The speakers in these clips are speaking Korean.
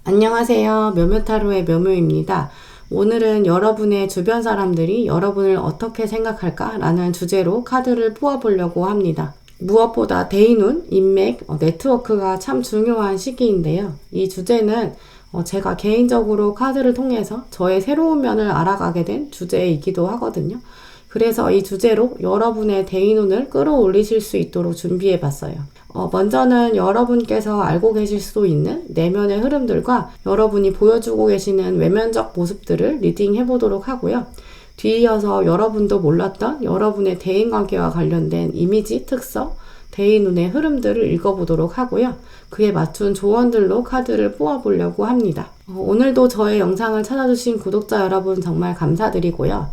안녕하세요. 묘묘타로의 묘묘입니다. 오늘은 여러분의 주변 사람들이 여러분을 어떻게 생각할까? 라는 주제로 카드를 뽑아보려고 합니다. 무엇보다 대인운, 인맥, 네트워크가 참 중요한 시기인데요. 이 주제는 제가 개인적으로 카드를 통해서 저의 새로운 면을 알아가게 된 주제이기도 하거든요. 그래서 이 주제로 여러분의 대인운을 끌어올리실 수 있도록 준비해 봤어요. 먼저는 여러분께서 알고 계실 수도 있는 내면의 흐름들과 여러분이 보여주고 계시는 외면적 모습들을 리딩해 보도록 하고요. 뒤이어서 여러분도 몰랐던 여러분의 대인관계와 관련된 이미지, 특성, 대인운의 흐름들을 읽어보도록 하고요. 그에 맞춘 조언들로 카드를 뽑아보려고 합니다. 오늘도 저의 영상을 찾아주신 구독자 여러분 정말 감사드리고요.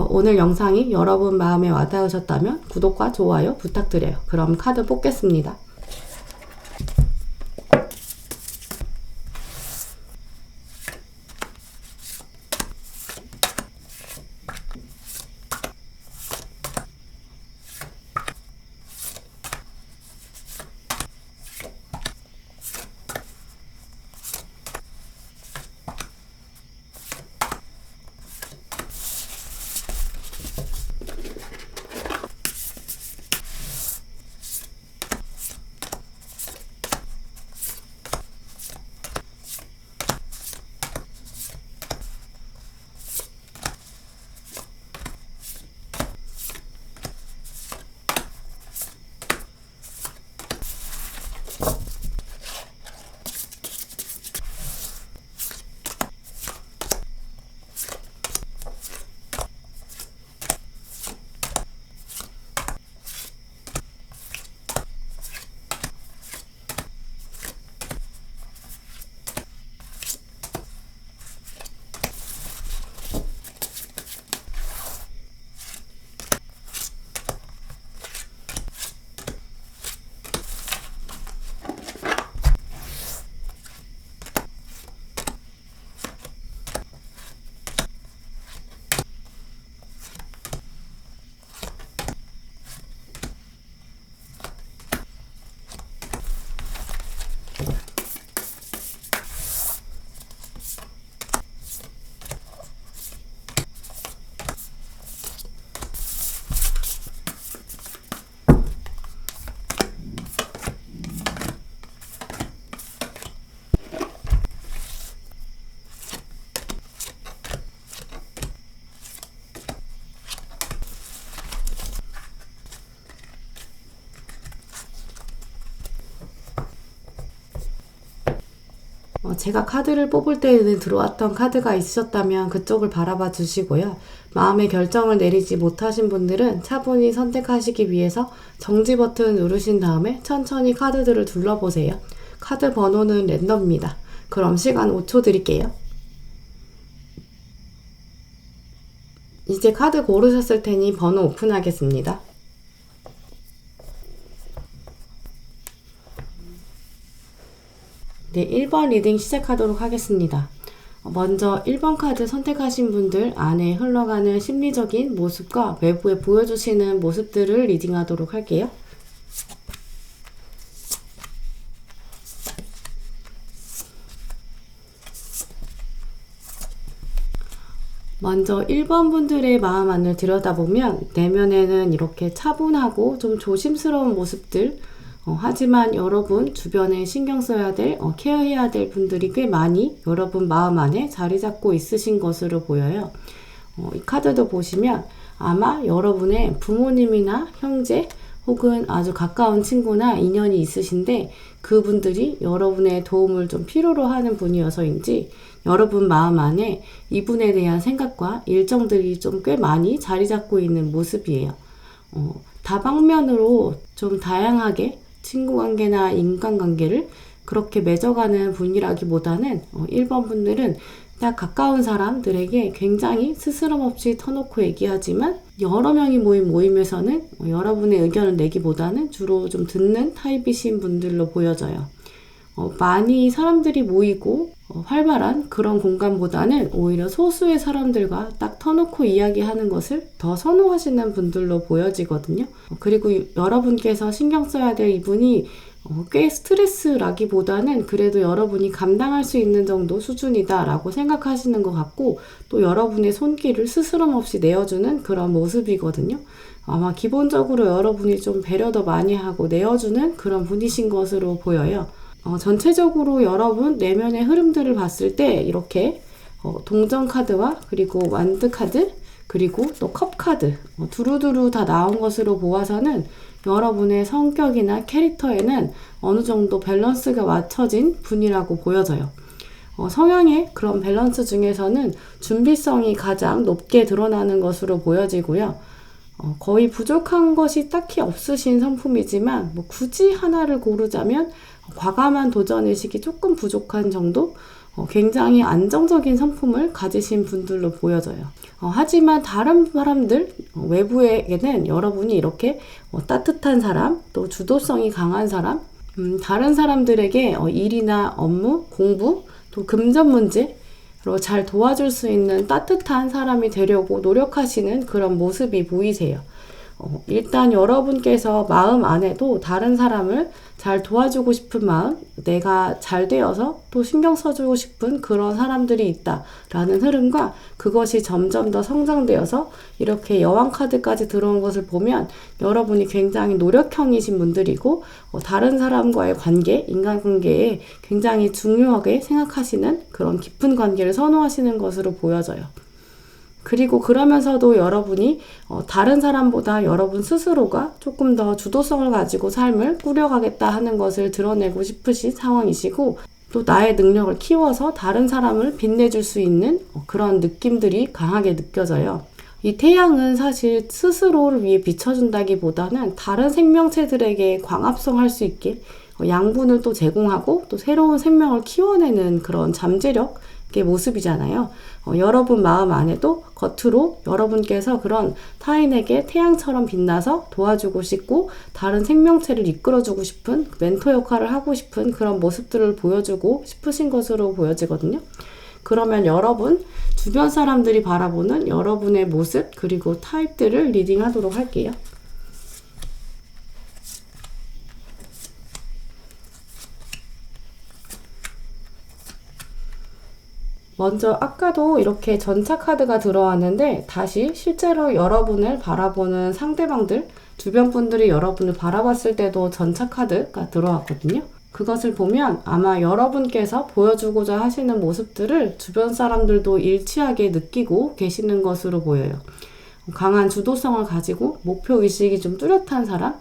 오늘 영상이 여러분 마음에 와닿으셨다면 구독과 좋아요 부탁드려요. 그럼 카드 뽑겠습니다. 제가 카드를 뽑을 때에는 들어왔던 카드가 있으셨다면 그쪽을 바라봐 주시고요. 마음의 결정을 내리지 못하신 분들은 차분히 선택하시기 위해서 정지 버튼 누르신 다음에 천천히 카드들을 둘러보세요. 카드 번호는 랜덤입니다. 그럼 시간 5초 드릴게요. 이제 카드 고르셨을 테니 번호 오픈하겠습니다. 네, 1번 리딩 시작하도록 하겠습니다. 먼저 1번 카드 선택하신 분들 안에 흘러가는 심리적인 모습과 외부에 보여주시는 모습들을 리딩하도록 할게요. 먼저 1번 분들의 마음 안을 들여다보면 내면에는 이렇게 차분하고 좀 조심스러운 모습들, 하지만 여러분 주변에 신경 써야 될, 케어해야 될 분들이 꽤 많이 여러분 마음 안에 자리 잡고 있으신 것으로 보여요. 이 카드도 보시면 아마 여러분의 부모님이나 형제 혹은 아주 가까운 친구나 인연이 있으신데 그분들이 여러분의 도움을 좀 필요로 하는 분이어서인지 여러분 마음 안에 이분에 대한 생각과 일정들이 좀 꽤 많이 자리 잡고 있는 모습이에요. 다방면으로 좀 다양하게 친구관계나 인간관계를 그렇게 맺어가는 분이라기보다는 1번 분들은 딱 가까운 사람들에게 굉장히 스스럼 없이 터놓고 얘기하지만 여러 명이 모인 모임에서는 여러분의 의견을 내기보다는 주로 좀 듣는 타입이신 분들로 보여져요. 많이 사람들이 모이고 활발한 그런 공간보다는 오히려 소수의 사람들과 딱 터놓고 이야기하는 것을 더 선호하시는 분들로 보여지거든요. 그리고 여러분께서 신경 써야 될 이분이 꽤 스트레스라기보다는 그래도 여러분이 감당할 수 있는 정도 수준이다 라고 생각하시는 것 같고, 또 여러분의 손길을 스스럼 없이 내어주는 그런 모습이거든요. 아마 기본적으로 여러분이 좀 배려도 많이 하고 내어주는 그런 분이신 것으로 보여요. 전체적으로 여러분 내면의 흐름들을 봤을 때 이렇게 동전 카드와 그리고 완드 카드, 그리고 또 컵 카드 두루두루 다 나온 것으로 보아서는 여러분의 성격이나 캐릭터에는 어느 정도 밸런스가 맞춰진 분이라고 보여져요. 성향의 그런 밸런스 중에서는 준비성이 가장 높게 드러나는 것으로 보여지고요. 거의 부족한 것이 딱히 없으신 성품이지만 뭐 굳이 하나를 고르자면 과감한 도전의식이 조금 부족한 정도? 굉장히 안정적인 성품을 가지신 분들로 보여져요. 하지만 다른 사람들, 외부에게는 여러분이 이렇게 따뜻한 사람, 또 주도성이 강한 사람, 다른 사람들에게 일이나 업무, 공부, 또 금전 문제로 잘 도와줄 수 있는 따뜻한 사람이 되려고 노력하시는 그런 모습이 보이세요. 일단 여러분께서 마음 안에도 다른 사람을 잘 도와주고 싶은 마음, 내가 잘 되어서 또 신경 써주고 싶은 그런 사람들이 있다라는 흐름과 그것이 점점 더 성장되어서 이렇게 여왕 카드까지 들어온 것을 보면 여러분이 굉장히 노력형이신 분들이고 다른 사람과의 관계, 인간관계에 굉장히 중요하게 생각하시는 그런 깊은 관계를 선호하시는 것으로 보여져요. 그리고 그러면서도 여러분이 다른 사람보다 여러분 스스로가 조금 더 주도성을 가지고 삶을 꾸려가겠다 하는 것을 드러내고 싶으신 상황이시고, 또 나의 능력을 키워서 다른 사람을 빛내줄 수 있는 그런 느낌들이 강하게 느껴져요. 이 태양은 사실 스스로를 위해 비춰준다기보다는 다른 생명체들에게 광합성할 수 있게 양분을 또 제공하고 또 새로운 생명을 키워내는 그런 잠재력 모습이잖아요. 여러분 마음 안에도 겉으로 여러분께서 그런 타인에게 태양처럼 빛나서 도와주고 싶고 다른 생명체를 이끌어주고 싶은 멘토 역할을 하고 싶은 그런 모습들을 보여주고 싶으신 것으로 보여지거든요. 그러면 여러분 주변 사람들이 바라보는 여러분의 모습 그리고 타입들을 리딩하도록 할게요. 먼저 아까도 이렇게 전차 카드가 들어왔는데 다시 실제로 여러분을 바라보는 상대방들, 주변 분들이 여러분을 바라봤을 때도 전차 카드가 들어왔거든요. 그것을 보면 아마 여러분께서 보여주고자 하시는 모습들을 주변 사람들도 일치하게 느끼고 계시는 것으로 보여요. 강한 주도성을 가지고 목표의식이 좀 뚜렷한 사람,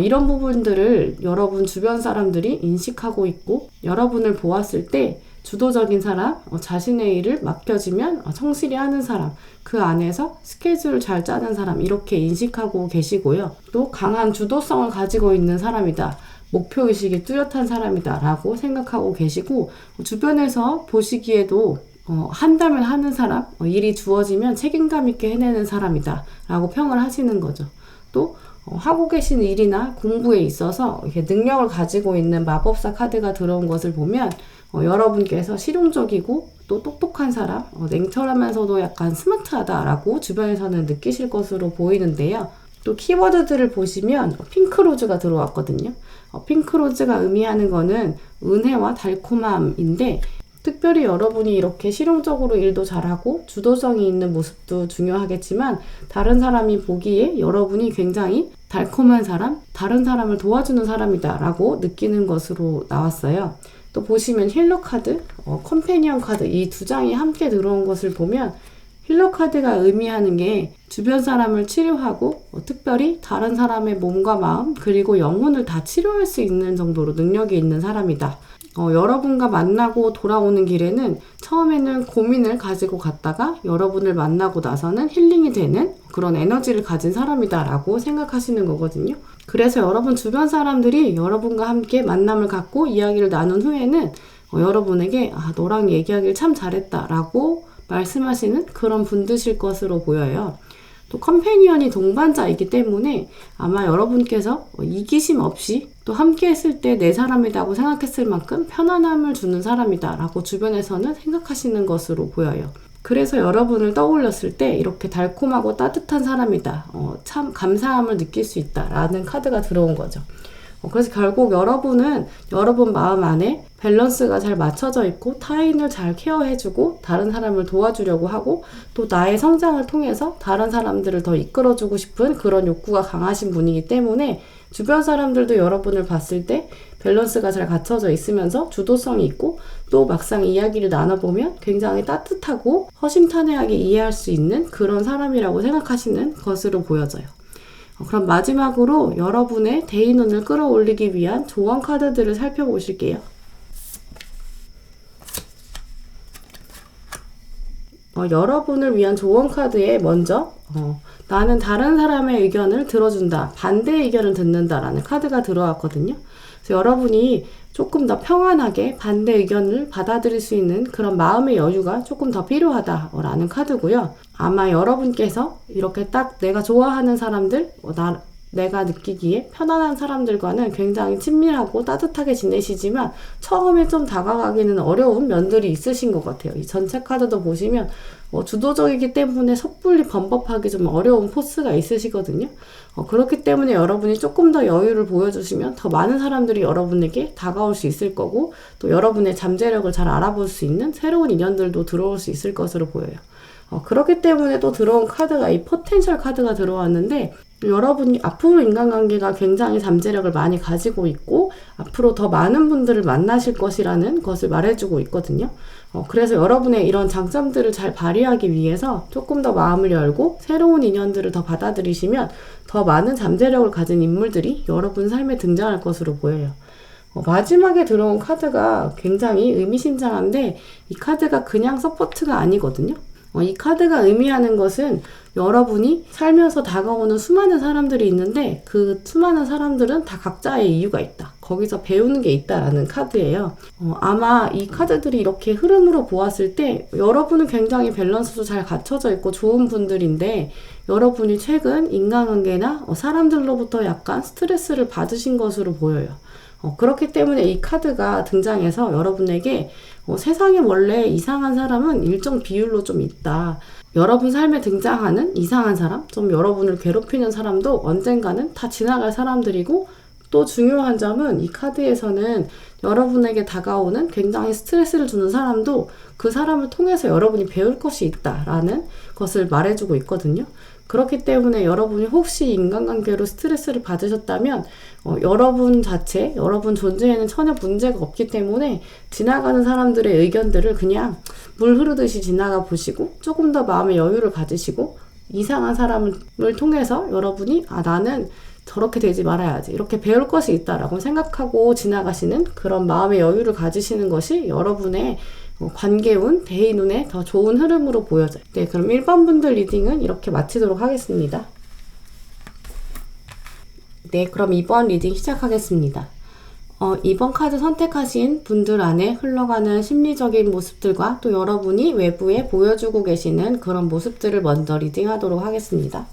이런 부분들을 여러분 주변 사람들이 인식하고 있고 여러분을 보았을 때 주도적인 사람, 자신의 일을 맡겨지면 성실히 하는 사람, 그 안에서 스케줄을 잘 짜는 사람 이렇게 인식하고 계시고요. 또 강한 주도성을 가지고 있는 사람이다. 목표의식이 뚜렷한 사람이다 라고 생각하고 계시고 주변에서 보시기에도 한다면 하는 사람, 일이 주어지면 책임감 있게 해내는 사람이다 라고 평을 하시는 거죠. 또 하고 계신 일이나 공부에 있어서 이렇게 능력을 가지고 있는 마법사 카드가 들어온 것을 보면 여러분께서 실용적이고 또 똑똑한 사람, 냉철하면서도 약간 스마트하다라고 주변에서는 느끼실 것으로 보이는데요. 또 키워드들을 보시면 핑크로즈가 들어왔거든요. 핑크로즈가 의미하는 거는 은혜와 달콤함인데 특별히 여러분이 이렇게 실용적으로 일도 잘하고 주도성이 있는 모습도 중요하겠지만 다른 사람이 보기에 여러분이 굉장히 달콤한 사람, 다른 사람을 도와주는 사람이다 라고 느끼는 것으로 나왔어요. 또 보시면 힐러 카드, 컴패니언 카드 이 두 장이 함께 들어온 것을 보면 힐러 카드가 의미하는 게 주변 사람을 치료하고 특별히 다른 사람의 몸과 마음 그리고 영혼을 다 치료할 수 있는 정도로 능력이 있는 사람이다. 여러분과 만나고 돌아오는 길에는 처음에는 고민을 가지고 갔다가 여러분을 만나고 나서는 힐링이 되는 그런 에너지를 가진 사람이다 라고 생각하시는 거거든요. 그래서 여러분 주변 사람들이 여러분과 함께 만남을 갖고 이야기를 나눈 후에는 여러분에게 너랑 얘기하길 참 잘했다 라고 말씀하시는 그런 분들이실 것으로 보여요. 또 컴패니언이 동반자이기 때문에 아마 여러분께서 이기심 없이 또 함께 했을 때 내 사람이라고 생각했을 만큼 편안함을 주는 사람이다 라고 주변에서는 생각하시는 것으로 보여요. 그래서 여러분을 떠올렸을 때 이렇게 달콤하고 따뜻한 사람이다, 참 감사함을 느낄 수 있다 라는 카드가 들어온 거죠. 그래서 결국 여러분은 여러분 마음 안에 밸런스가 잘 맞춰져 있고 타인을 잘 케어해주고 다른 사람을 도와주려고 하고 또 나의 성장을 통해서 다른 사람들을 더 이끌어주고 싶은 그런 욕구가 강하신 분이기 때문에 주변 사람들도 여러분을 봤을 때 밸런스가 잘 갖춰져 있으면서 주도성이 있고 또 막상 이야기를 나눠보면 굉장히 따뜻하고 허심탄회하게 이해할 수 있는 그런 사람이라고 생각하시는 것으로 보여져요. 그럼 마지막으로 여러분의 대인운을 끌어올리기 위한 조언 카드들을 살펴보실게요. 여러분을 위한 조언 카드에 먼저 나는 다른 사람의 의견을 들어준다, 반대 의견을 듣는다 라는 카드가 들어왔거든요. 그래서 여러분이 조금 더 평안하게 반대 의견을 받아들일 수 있는 그런 마음의 여유가 조금 더 필요하다라는 카드고요. 아마 여러분께서 이렇게 딱 내가 좋아하는 사람들, 내가 느끼기에 편안한 사람들과는 굉장히 친밀하고 따뜻하게 지내시지만 처음에 좀 다가가기는 어려운 면들이 있으신 것 같아요. 이 전체 카드도 보시면 주도적이기 때문에 섣불리 범법하기 좀 어려운 포스가 있으시거든요. 그렇기 때문에 여러분이 조금 더 여유를 보여주시면 더 많은 사람들이 여러분에게 다가올 수 있을 거고 또 여러분의 잠재력을 잘 알아볼 수 있는 새로운 인연들도 들어올 수 있을 것으로 보여요. 그렇기 때문에 또 들어온 카드가 이 포텐셜 카드가 들어왔는데 여러분이 앞으로 인간관계가 굉장히 잠재력을 많이 가지고 있고 앞으로 더 많은 분들을 만나실 것이라는 것을 말해주고 있거든요. 그래서 여러분의 이런 장점들을 잘 발휘하기 위해서 조금 더 마음을 열고 새로운 인연들을 더 받아들이시면 더 많은 잠재력을 가진 인물들이 여러분 삶에 등장할 것으로 보여요. 마지막에 들어온 카드가 굉장히 의미심장한데 이 카드가 그냥 서포트가 아니거든요. 이 카드가 의미하는 것은 여러분이 살면서 다가오는 수많은 사람들이 있는데 그 수많은 사람들은 다 각자의 이유가 있다. 거기서 배우는 게 있다라는 카드예요. 아마 이 카드들이 이렇게 흐름으로 보았을 때 여러분은 굉장히 밸런스도 잘 갖춰져 있고 좋은 분들인데 여러분이 최근 인간관계나 사람들로부터 약간 스트레스를 받으신 것으로 보여요. 그렇기 때문에 이 카드가 등장해서 여러분에게 세상에 원래 이상한 사람은 일정 비율로 좀 있다. 여러분 삶에 등장하는 이상한 사람, 좀 여러분을 괴롭히는 사람도 언젠가는 다 지나갈 사람들이고 또 중요한 점은 이 카드에서는 여러분에게 다가오는 굉장히 스트레스를 주는 사람도 그 사람을 통해서 여러분이 배울 것이 있다라는 것을 말해주고 있거든요. 그렇기 때문에 여러분이 혹시 인간관계로 스트레스를 받으셨다면 여러분 자체, 여러분 존재에는 전혀 문제가 없기 때문에 지나가는 사람들의 의견들을 그냥 물 흐르듯이 지나가 보시고 조금 더 마음의 여유를 가지시고 이상한 사람을 통해서 여러분이 나는 저렇게 되지 말아야지 이렇게 배울 것이 있다라고 생각하고 지나가시는 그런 마음의 여유를 가지시는 것이 여러분의 관계운, 대인운의 더 좋은 흐름으로 보여져요. 네, 그럼 1번 분들 리딩은 이렇게 마치도록 하겠습니다. 네, 그럼 2번 리딩 시작하겠습니다. 이번 카드 선택하신 분들 안에 흘러가는 심리적인 모습들과 또 여러분이 외부에 보여주고 계시는 그런 모습들을 먼저 리딩하도록 하겠습니다.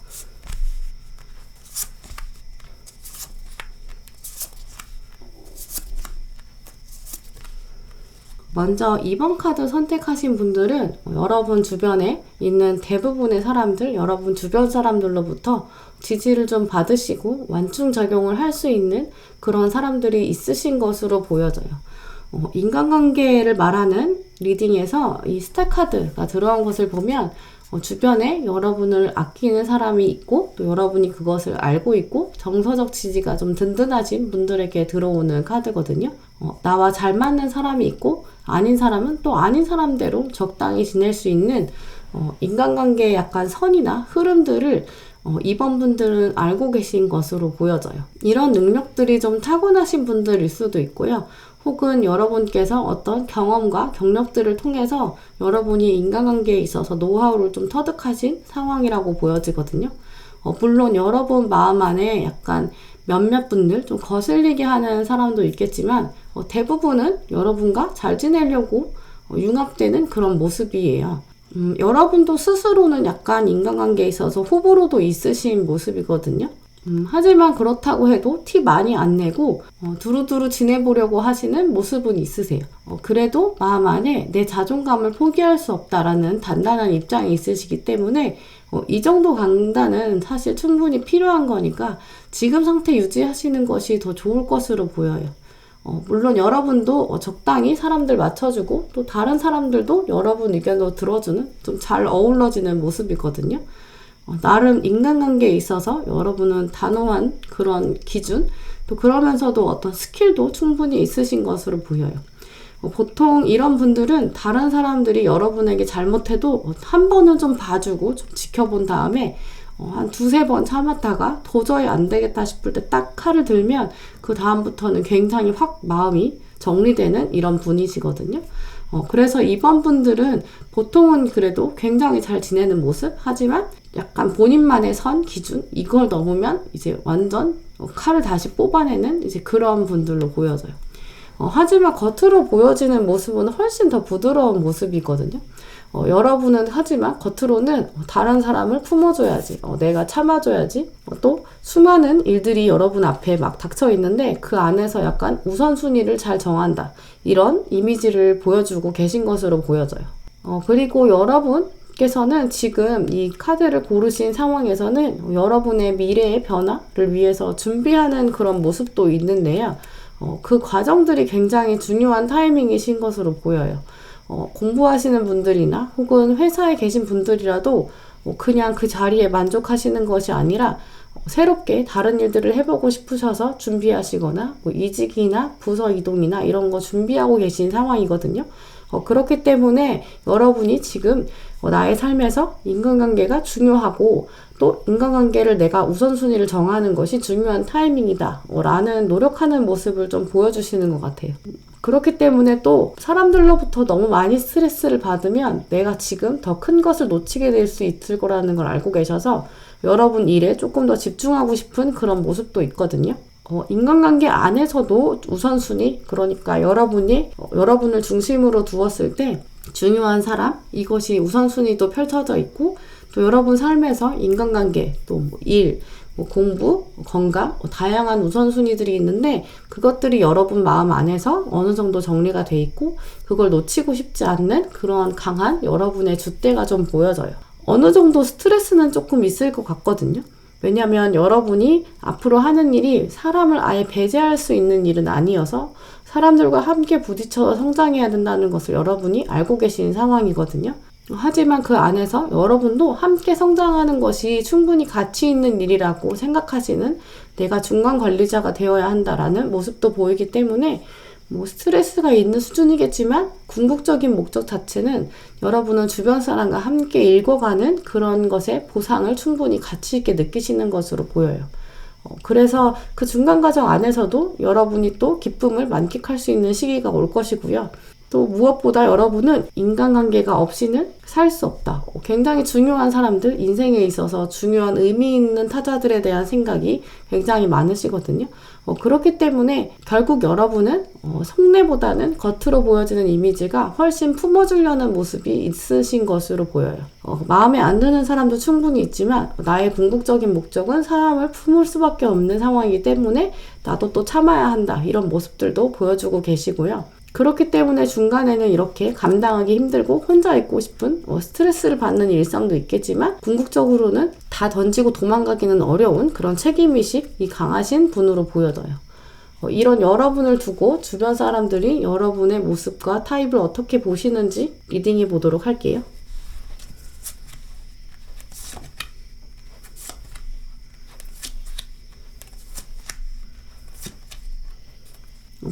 먼저 2번 카드 선택하신 분들은 여러분 주변에 있는 대부분의 사람들, 여러분 주변 사람들로부터 지지를 좀 받으시고 완충작용을 할 수 있는 그런 사람들이 있으신 것으로 보여져요. 인간관계를 말하는 리딩에서 이 스타 카드가 들어온 것을 보면 주변에 여러분을 아끼는 사람이 있고 또 여러분이 그것을 알고 있고 정서적 지지가 좀 든든하신 분들에게 들어오는 카드거든요. 나와 잘 맞는 사람이 있고 아닌 사람은 또 아닌 사람대로 적당히 지낼 수 있는 인간관계의 약간 선이나 흐름들을 이번 분들은 알고 계신 것으로 보여져요. 이런 능력들이 좀 타고나신 분들일 수도 있고요. 혹은 여러분께서 어떤 경험과 경력들을 통해서 여러분이 인간관계에 있어서 노하우를 좀 터득하신 상황이라고 보여지거든요. 물론 여러분 마음 안에 약간 몇몇 분들 좀 거슬리게 하는 사람도 있겠지만 대부분은 여러분과 잘 지내려고 융합되는 그런 모습이에요. 여러분도 스스로는 약간 인간관계에 있어서 호불호도 있으신 모습이거든요. 하지만 그렇다고 해도 티 많이 안 내고 두루두루 지내보려고 하시는 모습은 있으세요. 그래도 마음 안에 내 자존감을 포기할 수 없다라는 단단한 입장이 있으시기 때문에 이 정도 강단은 사실 충분히 필요한 거니까 지금 상태 유지하시는 것이 더 좋을 것으로 보여요. 물론 여러분도 적당히 사람들 맞춰주고 또 다른 사람들도 여러분 의견도 들어주는 좀 잘 어우러지는 모습이거든요. 나름 인간관계에 있어서 여러분은 단호한 그런 기준, 또 그러면서도 어떤 스킬도 충분히 있으신 것으로 보여요. 보통 이런 분들은 다른 사람들이 여러분에게 잘못해도 한 번은 좀 봐주고 좀 지켜본 다음에 한 두세 번 참았다가 도저히 안 되겠다 싶을 때 딱 칼을 들면 그 다음부터는 굉장히 확 마음이 정리되는 이런 분이시거든요. 그래서 이번 분들은 보통은 그래도 굉장히 잘 지내는 모습, 하지만 약간 본인만의 선, 기준, 이걸 넘으면 이제 완전 칼을 다시 뽑아내는 이제 그런 분들로 보여져요. 하지만 겉으로 보여지는 모습은 훨씬 더 부드러운 모습이거든요. 여러분은 하지만 겉으로는 다른 사람을 품어줘야지, 내가 참아줘야지, 또 수많은 일들이 여러분 앞에 막 닥쳐 있는데 그 안에서 약간 우선순위를 잘 정한다, 이런 이미지를 보여주고 계신 것으로 보여져요. 그리고 여러분께서는 지금 이 카드를 고르신 상황에서는 여러분의 미래의 변화를 위해서 준비하는 그런 모습도 있는데요. 그 과정들이 굉장히 중요한 타이밍이신 것으로 보여요. 공부하시는 분들이나 혹은 회사에 계신 분들이라도 그냥 그 자리에 만족하시는 것이 아니라 새롭게 다른 일들을 해보고 싶으셔서 준비하시거나 이직이나 부서 이동이나 이런 거 준비하고 계신 상황이거든요. 그렇기 때문에 여러분이 지금 나의 삶에서 인간관계가 중요하고 또 인간관계를 내가 우선순위를 정하는 것이 중요한 타이밍이다 라는 노력하는 모습을 좀 보여주시는 것 같아요. 그렇기 때문에 또 사람들로부터 너무 많이 스트레스를 받으면 내가 지금 더 큰 것을 놓치게 될 수 있을 거라는 걸 알고 계셔서 여러분 일에 조금 더 집중하고 싶은 그런 모습도 있거든요. 인간관계 안에서도 우선순위, 그러니까 여러분을 중심으로 두었을 때 중요한 사람, 이것이 우선순위도 펼쳐져 있고, 또 여러분 삶에서 인간관계, 또 일, 공부, 건강, 다양한 우선순위들이 있는데 그것들이 여러분 마음 안에서 어느 정도 정리가 돼 있고 그걸 놓치고 싶지 않는 그런 강한 여러분의 줏대가 좀 보여져요. 어느 정도 스트레스는 조금 있을 것 같거든요. 왜냐하면 여러분이 앞으로 하는 일이 사람을 아예 배제할 수 있는 일은 아니어서 사람들과 함께 부딪혀 성장해야 된다는 것을 여러분이 알고 계신 상황이거든요. 하지만 그 안에서 여러분도 함께 성장하는 것이 충분히 가치 있는 일이라고 생각하시는 내가 중간 관리자가 되어야 한다라는 모습도 보이기 때문에 스트레스가 있는 수준이겠지만 궁극적인 목적 자체는 여러분은 주변 사람과 함께 읽어가는 그런 것의 보상을 충분히 가치 있게 느끼시는 것으로 보여요. 그래서 그 중간 과정 안에서도 여러분이 또 기쁨을 만끽할 수 있는 시기가 올 것이고요. 또 무엇보다 여러분은 인간관계가 없이는 살 수 없다. 굉장히 중요한 사람들, 인생에 있어서 중요한 의미 있는 타자들에 대한 생각이 굉장히 많으시거든요. 그렇기 때문에 결국 여러분은 속내보다는 겉으로 보여지는 이미지가 훨씬 품어주려는 모습이 있으신 것으로 보여요. 마음에 안 드는 사람도 충분히 있지만 나의 궁극적인 목적은 사람을 품을 수밖에 없는 상황이기 때문에 나도 또 참아야 한다, 이런 모습들도 보여주고 계시고요. 그렇기 때문에 중간에는 이렇게 감당하기 힘들고 혼자 있고 싶은 스트레스를 받는 일상도 있겠지만 궁극적으로는 다 던지고 도망가기는 어려운 그런 책임의식이 강하신 분으로 보여져요. 이런 여러분을 두고 주변 사람들이 여러분의 모습과 타입을 어떻게 보시는지 리딩해 보도록 할게요.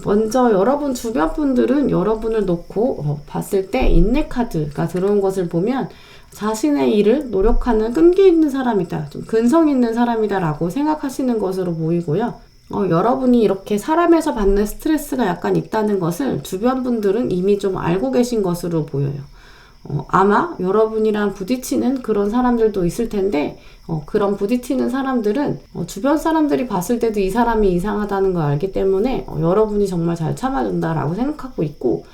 먼저 여러분 주변 분들은 여러분을 놓고 봤을 때 인내 카드가 들어온 것을 보면 자신의 일을 노력하는 끈기 있는 사람이다, 좀 근성 있는 사람이다 라고 생각하시는 것으로 보이고요. 여러분이 이렇게 사람에서 받는 스트레스가 약간 있다는 것을 주변 분들은 이미 좀 알고 계신 것으로 보여요. 아마 여러분이랑 부딪히는 그런 사람들도 있을 텐데 그런 부딪히는 사람들은 주변 사람들이 봤을 때도 이 사람이 이상하다는 걸 알기 때문에 여러분이 정말 잘 참아준다라고 생각하고 있고,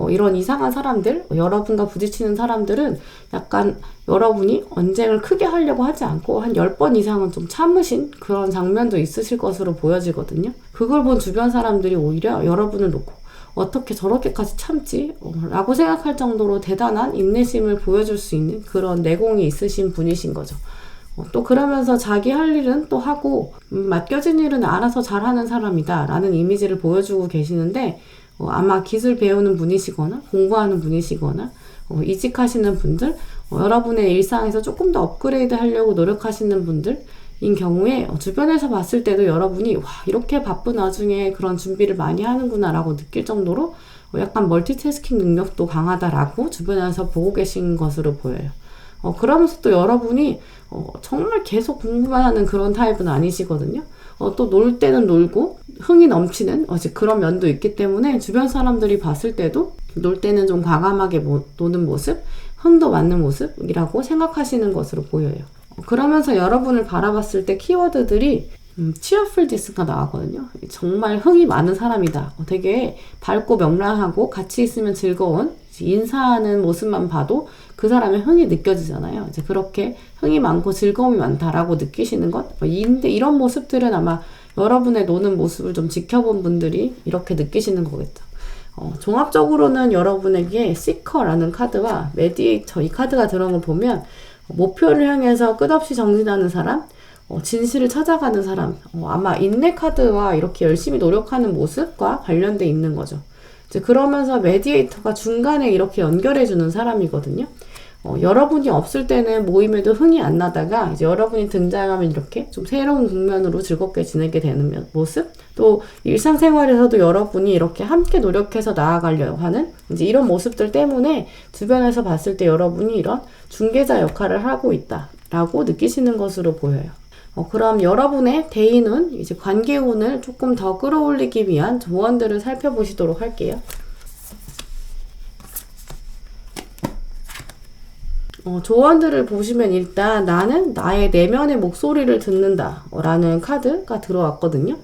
이런 이상한 사람들, 여러분과 부딪히는 사람들은 약간 여러분이 언쟁을 크게 하려고 하지 않고 한 10번 이상은 좀 참으신 그런 장면도 있으실 것으로 보여지거든요. 그걸 본 주변 사람들이 오히려 여러분을 놓고 어떻게 저렇게까지 참지? 라고 생각할 정도로 대단한 인내심을 보여줄 수 있는 그런 내공이 있으신 분이신 거죠. 또 그러면서 자기 할 일은 또 하고 맡겨진 일은 알아서 잘하는 사람이다 라는 이미지를 보여주고 계시는데, 아마 기술 배우는 분이시거나 공부하는 분이시거나 이직하시는 분들, 여러분의 일상에서 조금 더 업그레이드 하려고 노력하시는 분들인 경우에 주변에서 봤을 때도 여러분이 와, 이렇게 바쁜 와중에 그런 준비를 많이 하는구나 라고 느낄 정도로 약간 멀티태스킹 능력도 강하다라고 주변에서 보고 계신 것으로 보여요. 그러면서 또 여러분이 정말 계속 공부만 하는 그런 타입은 아니시거든요. 또 놀 때는 놀고 흥이 넘치는 그런 면도 있기 때문에 주변 사람들이 봤을 때도 놀 때는 좀 과감하게 노는 모습, 흥도 맞는 모습이라고 생각하시는 것으로 보여요. 그러면서 여러분을 바라봤을 때 키워드들이 cheerfulness가 나왔거든요. 정말 흥이 많은 사람이다. 되게 밝고 명랑하고 같이 있으면 즐거운, 인사하는 모습만 봐도 그 사람의 흥이 느껴지잖아요. 이제 그렇게 흥이 많고 즐거움이 많다라고 느끼시는 것. 근데 이런 모습들은 아마 여러분의 노는 모습을 좀 지켜본 분들이 이렇게 느끼시는 거겠죠. 종합적으로는 여러분에게 Seeker라는 카드와 Mediator 이 카드가 들어온 걸 보면 목표를 향해서 끝없이 정진하는 사람, 진실을 찾아가는 사람, 아마 인내 카드와 이렇게 열심히 노력하는 모습과 관련돼 있는 거죠. 이제 그러면서 메디에이터가 중간에 이렇게 연결해주는 사람이거든요. 여러분이 없을 때는 모임에도 흥이 안 나다가 이제 여러분이 등장하면 이렇게 좀 새로운 국면으로 즐겁게 지내게 되는 모습, 또 일상생활에서도 여러분이 이렇게 함께 노력해서 나아가려고 하는 이제 이런 모습들 때문에 주변에서 봤을 때 여러분이 이런 중개자 역할을 하고 있다라고 느끼시는 것으로 보여요. 그럼 여러분의 대인운, 이제 관계운을 조금 더 끌어올리기 위한 조언들을 살펴보시도록 할게요. 조언들을 보시면 일단 나는 나의 내면의 목소리를 듣는다 라는 카드가 들어왔거든요.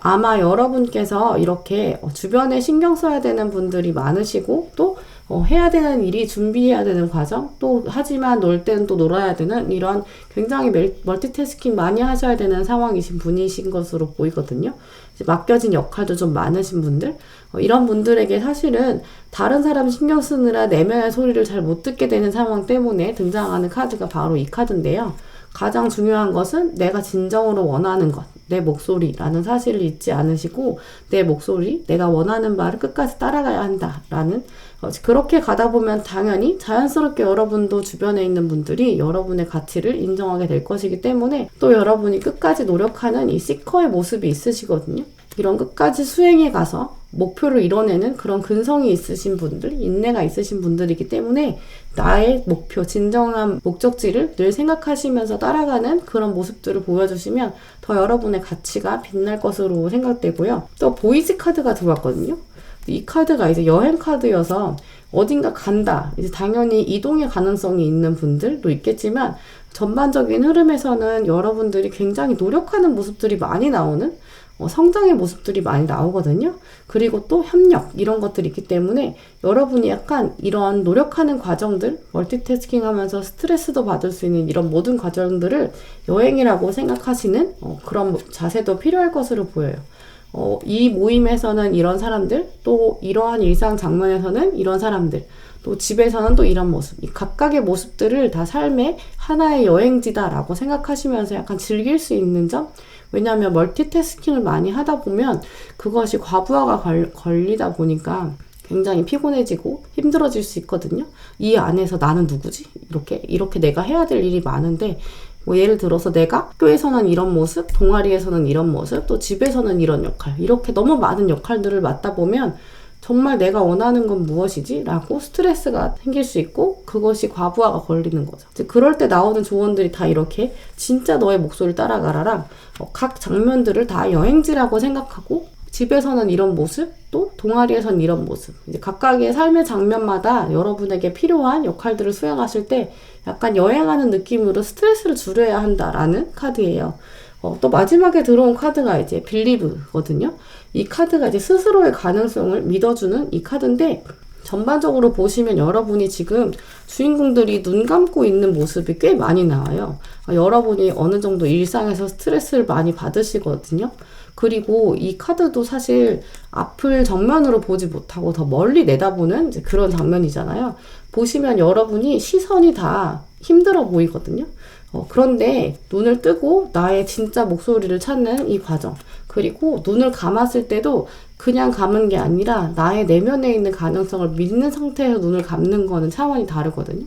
아마 여러분께서 이렇게 주변에 신경 써야 되는 분들이 많으시고 또 해야 되는 일이 준비해야 되는 과정, 또 하지만 놀 때는 또 놀아야 되는 이런 굉장히 멀티태스킹 많이 하셔야 되는 상황이신 분이신 것으로 보이거든요. 이제 맡겨진 역할도 좀 많으신 분들, 이런 분들에게 사실은 다른 사람 신경 쓰느라 내면의 소리를 잘 못 듣게 되는 상황 때문에 등장하는 카드가 바로 이 카드인데요. 가장 중요한 것은 내가 진정으로 원하는 것, 내 목소리라는 사실을 잊지 않으시고 내 목소리, 내가 원하는 말을 끝까지 따라가야 한다라는, 그렇게 가다 보면 당연히 자연스럽게 여러분도 주변에 있는 분들이 여러분의 가치를 인정하게 될 것이기 때문에 또 여러분이 끝까지 노력하는 이 시커의 모습이 있으시거든요. 이런 끝까지 수행해 가서 목표를 이뤄내는 그런 근성이 있으신 분들, 인내가 있으신 분들이기 때문에 나의 목표, 진정한 목적지를 늘 생각하시면서 따라가는 그런 모습들을 보여주시면 더 여러분의 가치가 빛날 것으로 생각되고요. 또 보이즈 카드가 들어왔거든요. 이 카드가 이제 여행 카드여서 어딘가 간다. 이제 당연히 이동의 가능성이 있는 분들도 있겠지만 전반적인 흐름에서는 여러분들이 굉장히 노력하는 모습들이 많이 나오는 성장의 모습들이 많이 나오거든요. 그리고 또 협력 이런 것들이 있기 때문에 여러분이 약간 이런 노력하는 과정들, 멀티태스킹 하면서 스트레스도 받을 수 있는 이런 모든 과정들을 여행이라고 생각하시는 그런 자세도 필요할 것으로 보여요. 이 모임에서는 이런 사람들, 또 이러한 일상 장면에서는 이런 사람들, 또 집에서는 또 이런 모습, 이 각각의 모습들을 다 삶의 하나의 여행지다라고 생각하시면서 약간 즐길 수 있는 점. 왜냐하면 멀티태스킹을 많이 하다 보면 그것이 과부하가 걸리다 보니까 굉장히 피곤해지고 힘들어질 수 있거든요. 이 안에서 나는 누구지? 이렇게 내가 해야 될 일이 많은데, 뭐 예를 들어서 내가 학교에서는 이런 모습, 동아리에서는 이런 모습, 또 집에서는 이런 역할, 이렇게 너무 많은 역할들을 맡다 보면 정말 내가 원하는 건 무엇이지? 라고 스트레스가 생길 수 있고 그것이 과부하가 걸리는 거죠. 이제 그럴 때 나오는 조언들이 다 이렇게 진짜 너의 목소리를 따라가라랑 각 장면들을 다 여행지라고 생각하고 집에서는 이런 모습, 또 동아리에서는 이런 모습. 이제 각각의 삶의 장면마다 여러분에게 필요한 역할들을 수행하실 때 약간 여행하는 느낌으로 스트레스를 줄여야 한다라는 카드예요. 또 마지막에 들어온 카드가 이제 빌리브거든요. 이 카드가 이제 스스로의 가능성을 믿어주는 이 카드인데, 전반적으로 보시면 여러분이 지금 주인공들이 눈 감고 있는 모습이 꽤 많이 나와요. 여러분이 어느 정도 일상에서 스트레스를 많이 받으시거든요. 그리고 이 카드도 사실 앞을 정면으로 보지 못하고 더 멀리 내다보는 이제 그런 장면이잖아요. 보시면 여러분이 시선이 다 힘들어 보이거든요. 그런데 눈을 뜨고 나의 진짜 목소리를 찾는 이 과정, 그리고 눈을 감았을 때도 그냥 감은 게 아니라 나의 내면에 있는 가능성을 믿는 상태에서 눈을 감는 거는 차원이 다르거든요.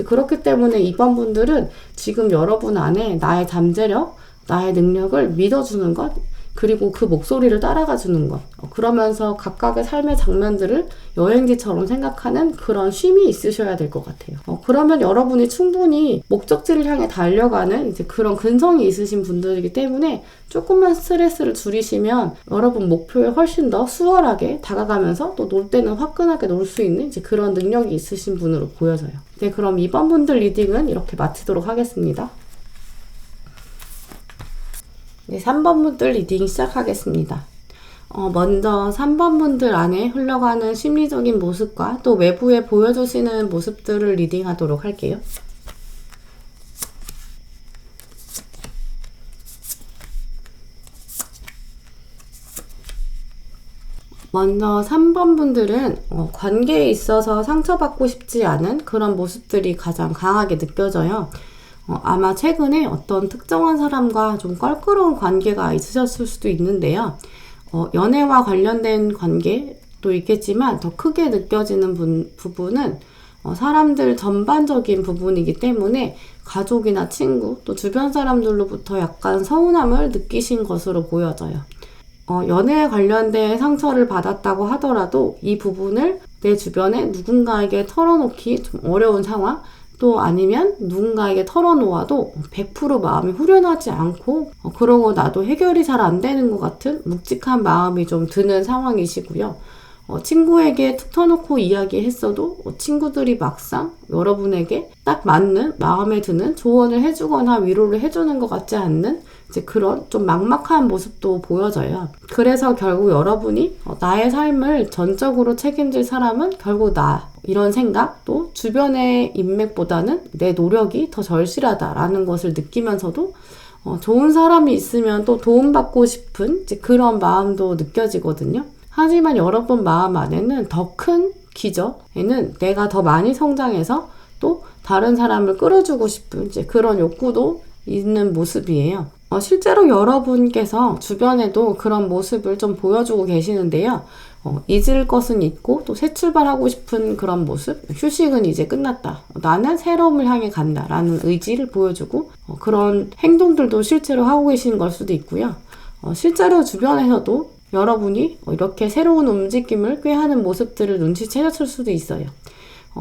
그렇기 때문에 이번 분들은 지금 여러분 안에 나의 잠재력, 나의 능력을 믿어주는 것, 그리고 그 목소리를 따라가 주는 것, 그러면서 각각의 삶의 장면들을 여행지처럼 생각하는 그런 쉼이 있으셔야 될 것 같아요. 그러면 여러분이 충분히 목적지를 향해 달려가는 이제 그런 근성이 있으신 분들이기 때문에 조금만 스트레스를 줄이시면 여러분 목표에 훨씬 더 수월하게 다가가면서 또 놀 때는 화끈하게 놀 수 있는 이제 그런 능력이 있으신 분으로 보여져요. 네, 그럼 이번 분들 리딩은 이렇게 마치도록 하겠습니다. 네, 3번 분들 리딩 시작하겠습니다. 먼저 3번 분들 안에 흘러가는 심리적인 모습과 또 외부에 보여주시는 모습들을 리딩하도록 할게요. 먼저 3번 분들은 관계에 있어서 상처받고 싶지 않은 그런 모습들이 가장 강하게 느껴져요. 아마 최근에 어떤 특정한 사람과 좀 껄끄러운 관계가 있으셨을 수도 있는데요. 연애와 관련된 관계도 있겠지만 더 크게 느껴지는 부분은 사람들 전반적인 부분이기 때문에 가족이나 친구, 또 주변 사람들로부터 약간 서운함을 느끼신 것으로 보여져요. 연애에 관련된 상처를 받았다고 하더라도 이 부분을 내 주변에 누군가에게 털어놓기 좀 어려운 상황, 또 아니면 누군가에게 털어놓아도 100% 마음이 후련하지 않고 그러고 나도 해결이 잘 안 되는 것 같은 묵직한 마음이 좀 드는 상황이시고요. 친구에게 툭 터놓고 이야기했어도 친구들이 막상 여러분에게 딱 맞는 마음에 드는 조언을 해주거나 위로를 해주는 것 같지 않는 이제 그런 좀 막막한 모습도 보여져요. 그래서 결국 여러분이 나의 삶을 전적으로 책임질 사람은 결국 나, 이런 생각, 또 주변의 인맥보다는 내 노력이 더 절실하다라는 것을 느끼면서도 좋은 사람이 있으면 또 도움받고 싶은 이제 그런 마음도 느껴지거든요. 하지만 여러분 마음 안에는 더 큰 기저에는 내가 더 많이 성장해서 또 다른 사람을 끌어주고 싶은 이제 그런 욕구도 있는 모습이에요. 실제로 여러분께서 주변에도 그런 모습을 좀 보여주고 계시는데요. 잊을 것은 잊고 또 새 출발하고 싶은 그런 모습, 휴식은 이제 끝났다, 나는 새로움을 향해 간다 라는 의지를 보여주고 그런 행동들도 실제로 하고 계신 걸 수도 있고요. 실제로 주변에서도 여러분이 이렇게 새로운 움직임을 꾀하는 모습들을 눈치채셨을 수도 있어요.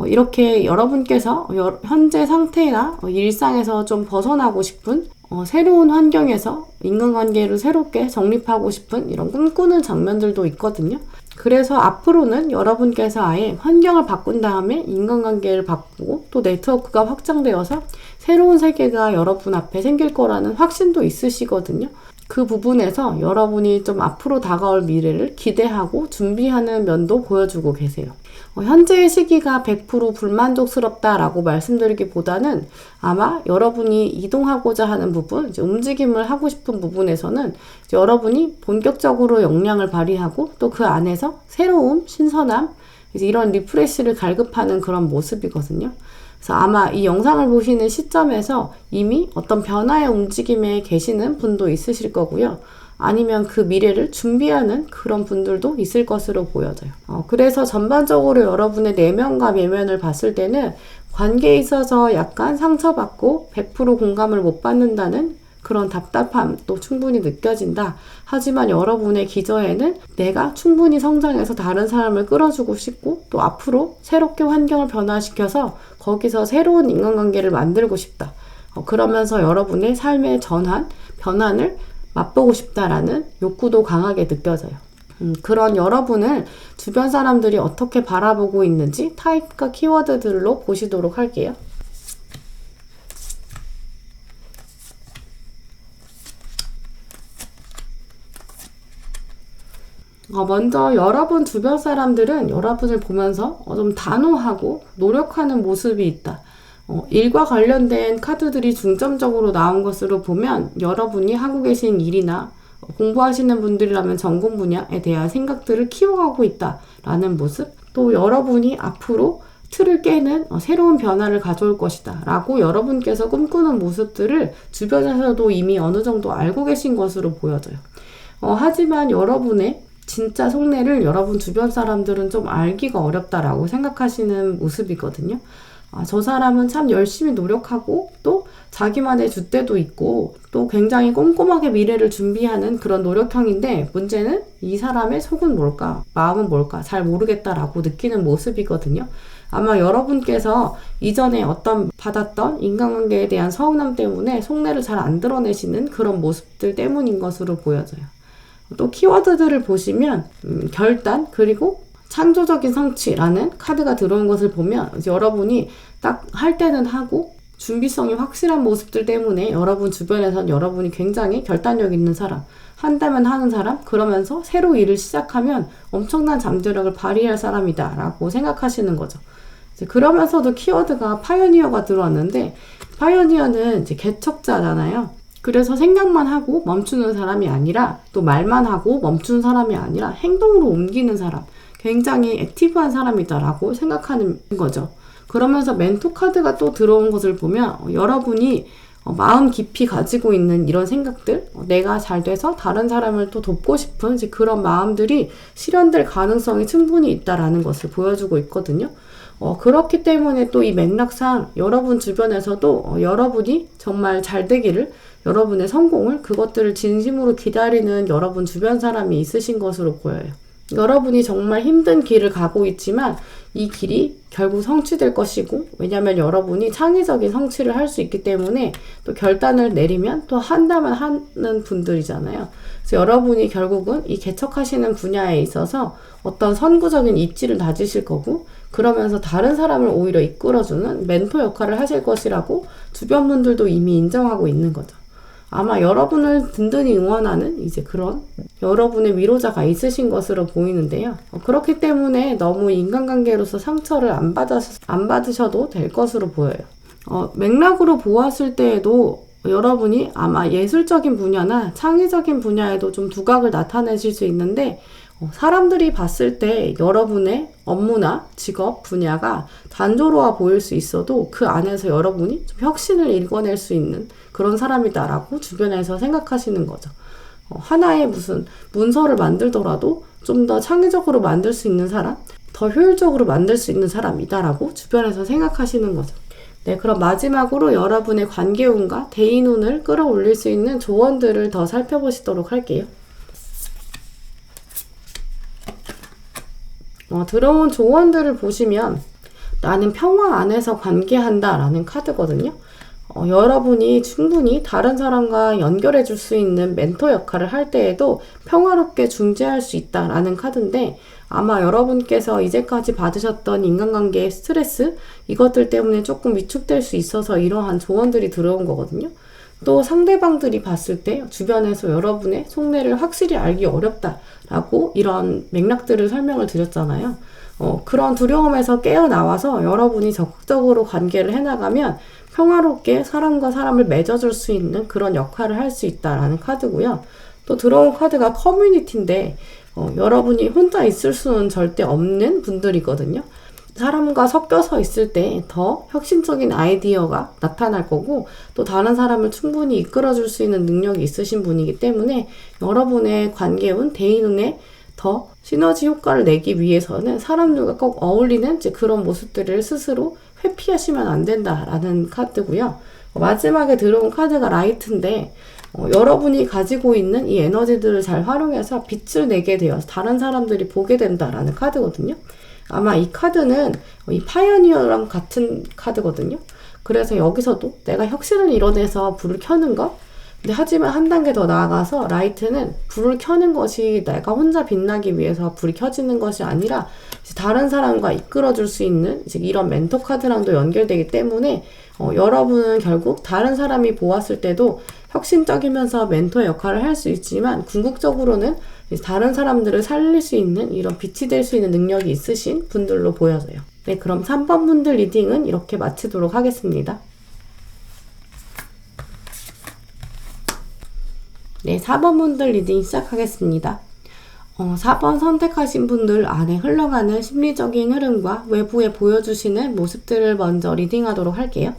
이렇게 여러분께서 현재 상태나 일상에서 좀 벗어나고 싶은 새로운 환경에서 인간관계를 새롭게 정립하고 싶은 이런 꿈꾸는 장면들도 있거든요. 그래서 앞으로는 여러분께서 아예 환경을 바꾼 다음에 인간관계를 바꾸고 또 네트워크가 확장되어서 새로운 세계가 여러분 앞에 생길 거라는 확신도 있으시거든요. 그 부분에서 여러분이 좀 앞으로 다가올 미래를 기대하고 준비하는 면도 보여주고 계세요. 현재의 시기가 100% 불만족스럽다라고 말씀드리기보다는 아마 여러분이 이동하고자 하는 부분, 이제 움직임을 하고 싶은 부분에서는 여러분이 본격적으로 역량을 발휘하고 또 그 안에서 새로움, 신선함, 이제 이런 리프레시를 갈급하는 그런 모습이거든요. 그래서 아마 이 영상을 보시는 시점에서 이미 어떤 변화의 움직임에 계시는 분도 있으실 거고요. 아니면 그 미래를 준비하는 그런 분들도 있을 것으로 보여져요. 그래서 전반적으로 여러분의 내면과 외면을 봤을 때는 관계에 있어서 약간 상처받고 100% 공감을 못 받는다는 그런 답답함도 충분히 느껴진다. 하지만 여러분의 기저에는 내가 충분히 성장해서 다른 사람을 끌어주고 싶고 또 앞으로 새롭게 환경을 변화시켜서 거기서 새로운 인간관계를 만들고 싶다. 그러면서 여러분의 삶의 변환을 맛보고 싶다라는 욕구도 강하게 느껴져요. 그런 여러분을 주변 사람들이 어떻게 바라보고 있는지 타입과 키워드들로 보시도록 할게요. 먼저 여러분 주변 사람들은 여러분을 보면서 좀 단호하고 노력하는 모습이 있다. 일과 관련된 카드들이 중점적으로 나온 것으로 보면 여러분이 하고 계신 일이나 공부하시는 분들이라면 전공 분야에 대한 생각들을 키워가고 있다라는 모습, 또 여러분이 앞으로 틀을 깨는 새로운 변화를 가져올 것이다 라고 여러분께서 꿈꾸는 모습들을 주변에서도 이미 어느 정도 알고 계신 것으로 보여져요. 하지만 여러분의 진짜 속내를 여러분 주변 사람들은 좀 알기가 어렵다라고 생각하시는 모습이거든요. 저 사람은 참 열심히 노력하고 또 자기만의 줏대도 있고 또 굉장히 꼼꼼하게 미래를 준비하는 그런 노력형인데, 문제는 이 사람의 속은 뭘까? 마음은 뭘까? 잘 모르겠다라고 느끼는 모습이거든요. 아마 여러분께서 이전에 받았던 인간관계에 대한 서운함 때문에 속내를 잘 안 드러내시는 그런 모습들 때문인 것으로 보여져요. 또 키워드들을 보시면 결단 그리고 창조적인 성취라는 카드가 들어온 것을 보면 여러분이 딱 할 때는 하고 준비성이 확실한 모습들 때문에 여러분 주변에선 여러분이 굉장히 결단력 있는 사람, 한다면 하는 사람, 그러면서 새로 일을 시작하면 엄청난 잠재력을 발휘할 사람이다 라고 생각하시는 거죠. 그러면서도 키워드가 파이오니어가 들어왔는데, 파이오니어는 이제 개척자잖아요. 그래서 생각만 하고 멈추는 사람이 아니라, 또 말만 하고 멈추는 사람이 아니라 행동으로 옮기는 사람, 굉장히 액티브한 사람이다라고 생각하는 거죠. 그러면서 멘토 카드가 또 들어온 것을 보면 여러분이 마음 깊이 가지고 있는 이런 생각들, 내가 잘 돼서 다른 사람을 또 돕고 싶은 그런 마음들이 실현될 가능성이 충분히 있다라는 것을 보여주고 있거든요. 그렇기 때문에 또 이 맥락상 여러분 주변에서도 여러분이 정말 잘 되기를, 여러분의 성공을, 그것들을 진심으로 기다리는 여러분 주변 사람이 있으신 것으로 보여요. 여러분이 정말 힘든 길을 가고 있지만 이 길이 결국 성취될 것이고, 왜냐하면 여러분이 창의적인 성취를 할 수 있기 때문에 또 결단을 내리면 또 한다면 하는 분들이잖아요. 그래서 여러분이 결국은 이 개척하시는 분야에 있어서 어떤 선구적인 입지를 다지실 거고, 그러면서 다른 사람을 오히려 이끌어주는 멘토 역할을 하실 것이라고 주변 분들도 이미 인정하고 있는 거죠. 아마 여러분을 든든히 응원하는 그런 여러분의 위로자가 있으신 것으로 보이는데요. 그렇기 때문에 너무 인간관계로서 상처를 안 받으셔도 될 것으로 보여요. 맥락으로 보았을 때에도 여러분이 아마 예술적인 분야나 창의적인 분야에도 좀 두각을 나타내실 수 있는데, 사람들이 봤을 때 여러분의 업무나 직업 분야가 단조로워 보일 수 있어도 그 안에서 여러분이 좀 혁신을 일궈낼 수 있는 그런 사람이다라고 주변에서 생각하시는 거죠. 하나의 무슨 문서를 만들더라도 좀 더 창의적으로 만들 수 있는 사람, 더 효율적으로 만들 수 있는 사람이다라고 주변에서 생각하시는 거죠. 네, 그럼 마지막으로 여러분의 관계운과 대인운을 끌어올릴 수 있는 조언들을 더 살펴보시도록 할게요. 들어온 조언들을 보시면 나는 평화 안에서 관계한다 라는 카드거든요. 여러분이 충분히 다른 사람과 연결해 줄 수 있는 멘토 역할을 할 때에도 평화롭게 중재할 수 있다라는 카드인데, 아마 여러분께서 이제까지 받으셨던 인간관계의 스트레스, 이것들 때문에 조금 위축될 수 있어서 이러한 조언들이 들어온 거거든요. 또 상대방들이 봤을 때 주변에서 여러분의 속내를 확실히 알기 어렵다라고 이런 맥락들을 설명을 드렸잖아요. 그런 두려움에서 깨어나와서 여러분이 적극적으로 관계를 해나가면 평화롭게 사람과 사람을 맺어줄 수 있는 그런 역할을 할 수 있다라는 카드고요. 또 들어온 카드가 커뮤니티인데, 여러분이 혼자 있을 수는 절대 없는 분들이거든요. 사람과 섞여서 있을 때 더 혁신적인 아이디어가 나타날 거고, 또 다른 사람을 충분히 이끌어줄 수 있는 능력이 있으신 분이기 때문에 여러분의 관계운, 대인운에 더 시너지 효과를 내기 위해서는 사람들과 꼭 어울리는 그런 모습들을 스스로 회피하시면 안 된다라는 카드고요. 마지막에 들어온 카드가 라이트인데, 여러분이 가지고 있는 이 에너지들을 잘 활용해서 빛을 내게 되어서 다른 사람들이 보게 된다라는 카드거든요. 아마 이 카드는 이 파이오니어랑 같은 카드거든요. 그래서 여기서도 내가 혁신을 이뤄내서 불을 켜는 것, 근데 하지만 한 단계 더 나아가서 라이트는 불을 켜는 것이 내가 혼자 빛나기 위해서 불이 켜지는 것이 아니라 이제 다른 사람과 이끌어줄 수 있는 이제 이런 멘토 카드랑도 연결되기 때문에 여러분은 결국 다른 사람이 보았을 때도 혁신적이면서 멘토의 역할을 할 수 있지만 궁극적으로는 다른 사람들을 살릴 수 있는 이런 빛이 될 수 있는 능력이 있으신 분들로 보여져요. 네, 그럼 3번 분들 리딩은 이렇게 마치도록 하겠습니다. 네, 4번 분들 리딩 시작하겠습니다. 4번 선택하신 분들 안에 흘러가는 심리적인 흐름과 외부에 보여주시는 모습들을 먼저 리딩하도록 할게요.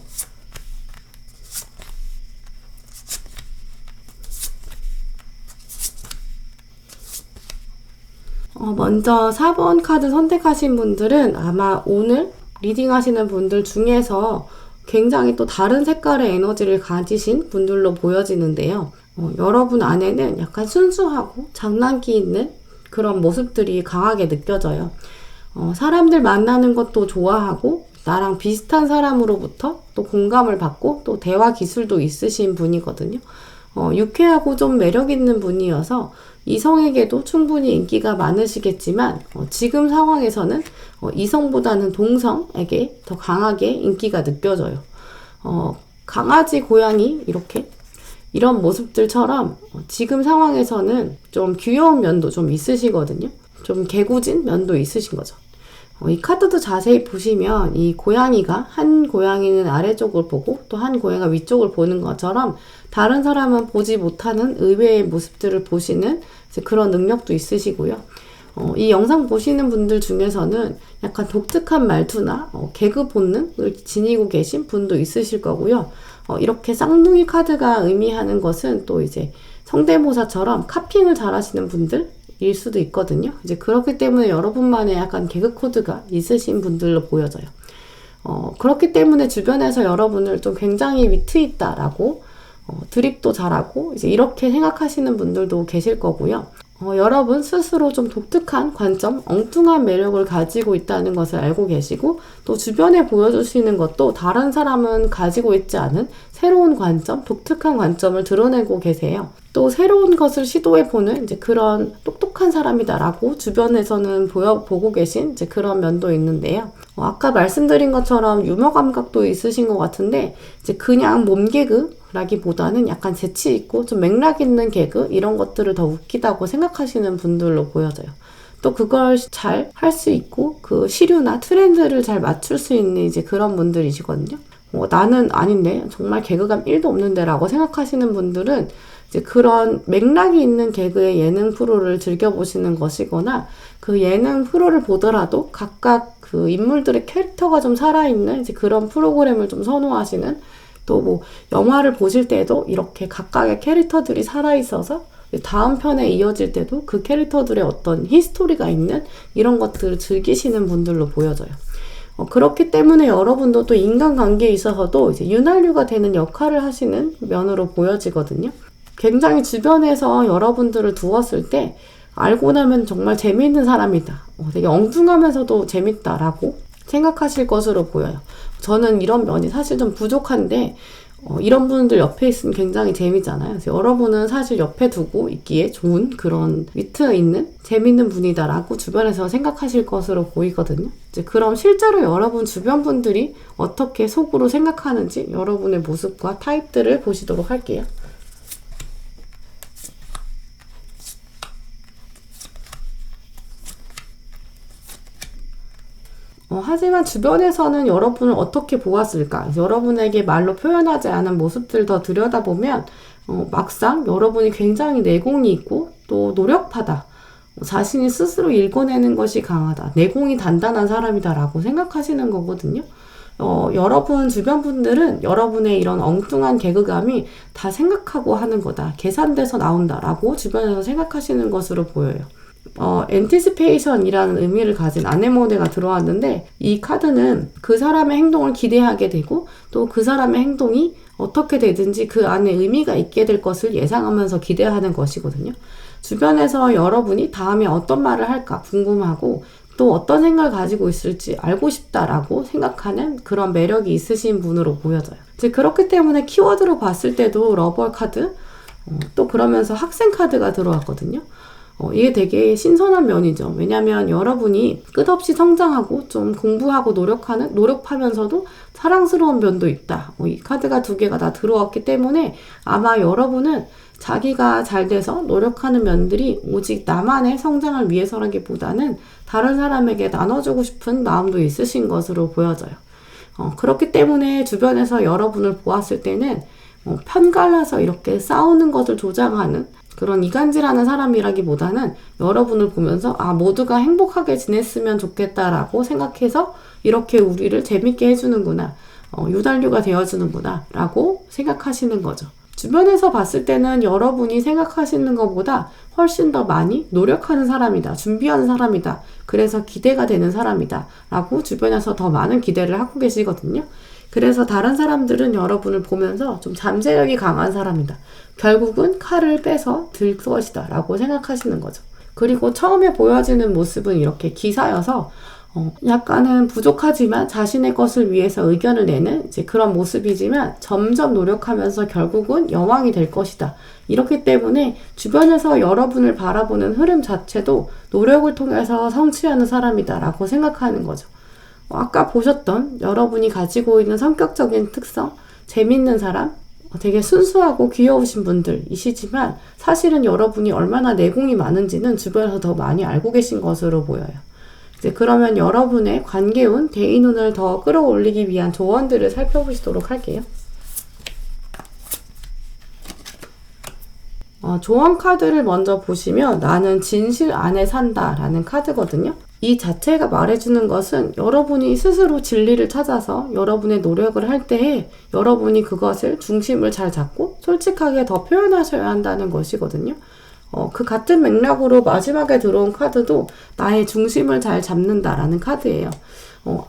먼저 4번 카드 선택하신 분들은 아마 오늘 리딩하시는 분들 중에서 굉장히 또 다른 색깔의 에너지를 가지신 분들로 보여지는데요. 여러분 안에는 약간 순수하고 장난기 있는 그런 모습들이 강하게 느껴져요. 사람들 만나는 것도 좋아하고 나랑 비슷한 사람으로부터 또 공감을 받고 또 대화 기술도 있으신 분이거든요. 유쾌하고 좀 매력 있는 분이어서 이성에게도 충분히 인기가 많으시겠지만 지금 상황에서는 이성보다는 동성에게 더 강하게 인기가 느껴져요. 강아지, 고양이 이런 모습들처럼 지금 상황에서는 좀 귀여운 면도 좀 있으시거든요. 좀 개구진 면도 있으신 거죠. 이 카드도 자세히 보시면 이 고양이가 한 고양이는 아래쪽을 보고 또 한 고양이가 위쪽을 보는 것처럼 다른 사람은 보지 못하는 의외의 모습들을 보시는 그런 능력도 있으시고요. 이 영상 보시는 분들 중에서는 약간 독특한 말투나 개그 본능을 지니고 계신 분도 있으실 거고요. 이렇게 쌍둥이 카드가 의미하는 것은 또 이제 성대모사처럼 카핑을 잘 하시는 분들일 수도 있거든요. 이제 그렇기 때문에 여러분만의 약간 개그 코드가 있으신 분들로 보여져요. 그렇기 때문에 주변에서 여러분을 좀 굉장히 위트 있다라고 드립도 잘하고 이제 이렇게 생각하시는 분들도 계실 거고요. 여러분 스스로 좀 독특한 관점, 엉뚱한 매력을 가지고 있다는 것을 알고 계시고 또 주변에 보여주시는 것도 다른 사람은 가지고 있지 않은 새로운 관점, 독특한 관점을 드러내고 계세요. 또 새로운 것을 시도해보는 이제 그런 똑똑한 사람이다라고 주변에서는 보고 계신 이제 그런 면도 있는데요. 아까 말씀드린 것처럼 유머 감각도 있으신 것 같은데 이제 그냥 몸개그 라기보다는 약간 재치 있고 좀 맥락 있는 개그 이런 것들을 더 웃기다고 생각하시는 분들로 보여져요. 또 그걸 잘 할 수 있고 그 시류나 트렌드를 잘 맞출 수 있는 이제 그런 분들이시거든요. 나는 아닌데 정말 개그감 1도 없는데 라고 생각하시는 분들은 이제 그런 맥락이 있는 개그의 예능 프로를 즐겨보시는 것이거나 그 예능 프로를 보더라도 각각 그 인물들의 캐릭터가 좀 살아있는 이제 그런 프로그램을 좀 선호하시는 또 뭐 영화를 보실 때도 이렇게 각각의 캐릭터들이 살아있어서 다음 편에 이어질 때도 그 캐릭터들의 어떤 히스토리가 있는 이런 것들을 즐기시는 분들로 보여져요. 그렇기 때문에 여러분도 또 인간관계에 있어서도 이제 윤활유가 되는 역할을 하시는 면으로 보여지거든요. 굉장히 주변에서 여러분들을 두었을 때 알고 나면 정말 재미있는 사람이다. 되게 엉뚱하면서도 재밌다라고 생각하실 것으로 보여요. 저는 이런 면이 사실 좀 부족한데 이런 분들 옆에 있으면 굉장히 재미잖아요. 그래서 여러분은 사실 옆에 두고 있기에 좋은 그런 위트 있는 재밌는 분이다라고 주변에서 생각하실 것으로 보이거든요. 이제 그럼 실제로 여러분 주변 분들이 어떻게 속으로 생각하는지 여러분의 모습과 타입들을 보시도록 할게요. 하지만 주변에서는 여러분을 어떻게 보았을까? 여러분에게 말로 표현하지 않은 모습들 더 들여다보면 막상 여러분이 굉장히 내공이 있고 또 노력파다. 자신이 스스로 읽어내는 것이 강하다. 내공이 단단한 사람이다 라고 생각하시는 거거든요. 여러분 주변 분들은 여러분의 이런 엉뚱한 개그감이 다 생각하고 하는 거다. 계산돼서 나온다 라고 주변에서 생각하시는 것으로 보여요. anticipation이라는 의미를 가진 아네모네가 들어왔는데 이 카드는 그 사람의 행동을 기대하게 되고 또 그 사람의 행동이 어떻게 되든지 그 안에 의미가 있게 될 것을 예상하면서 기대하는 것이거든요. 주변에서 여러분이 다음에 어떤 말을 할까 궁금하고 또 어떤 생각을 가지고 있을지 알고 싶다라고 생각하는 그런 매력이 있으신 분으로 보여져요. 이제 그렇기 때문에 키워드로 봤을 때도 러버 카드, 또 그러면서 학생 카드가 들어왔거든요. 이게 되게 신선한 면이죠. 왜냐하면 여러분이 끝없이 성장하고 좀 공부하고 노력하면서도 사랑스러운 면도 있다. 이 카드가 두 개가 다 들어왔기 때문에 아마 여러분은 자기가 잘 돼서 노력하는 면들이 오직 나만의 성장을 위해서라기보다는 다른 사람에게 나눠주고 싶은 마음도 있으신 것으로 보여져요. 그렇기 때문에 주변에서 여러분을 보았을 때는 편갈라서 이렇게 싸우는 것을 조장하는 그런 이간질하는 사람이라기보다는 여러분을 보면서 모두가 행복하게 지냈으면 좋겠다라고 생각해서 이렇게 우리를 재밌게 해주는구나, 유달류가 되어주는구나 라고 생각하시는 거죠. 주변에서 봤을 때는 여러분이 생각하시는 것보다 훨씬 더 많이 노력하는 사람이다, 준비하는 사람이다, 그래서 기대가 되는 사람이다 라고 주변에서 더 많은 기대를 하고 계시거든요. 그래서 다른 사람들은 여러분을 보면서 좀 잠재력이 강한 사람이다, 결국은 칼을 빼서 들 것이다 라고 생각하시는 거죠. 그리고 처음에 보여지는 모습은 이렇게 기사여서 약간은 부족하지만 자신의 것을 위해서 의견을 내는 이제 그런 모습이지만 점점 노력하면서 결국은 여왕이 될 것이다. 이렇기 때문에 주변에서 여러분을 바라보는 흐름 자체도 노력을 통해서 성취하는 사람이다 라고 생각하는 거죠. 아까 보셨던 여러분이 가지고 있는 성격적인 특성, 재밌는 사람, 되게 순수하고 귀여우신 분들이시지만 사실은 여러분이 얼마나 내공이 많은지는 주변에서 더 많이 알고 계신 것으로 보여요. 이제 그러면 여러분의 관계운, 대인운을 더 끌어올리기 위한 조언들을 살펴보시도록 할게요. 조언 카드를 먼저 보시면 나는 진실 안에 산다 라는 카드거든요. 이 자체가 말해주는 것은 여러분이 스스로 진리를 찾아서 여러분의 노력을 할 때에 여러분이 그것을 중심을 잘 잡고 솔직하게 더 표현하셔야 한다는 것이거든요. 그 같은 맥락으로 마지막에 들어온 카드도 나의 중심을 잘 잡는다라는 카드예요.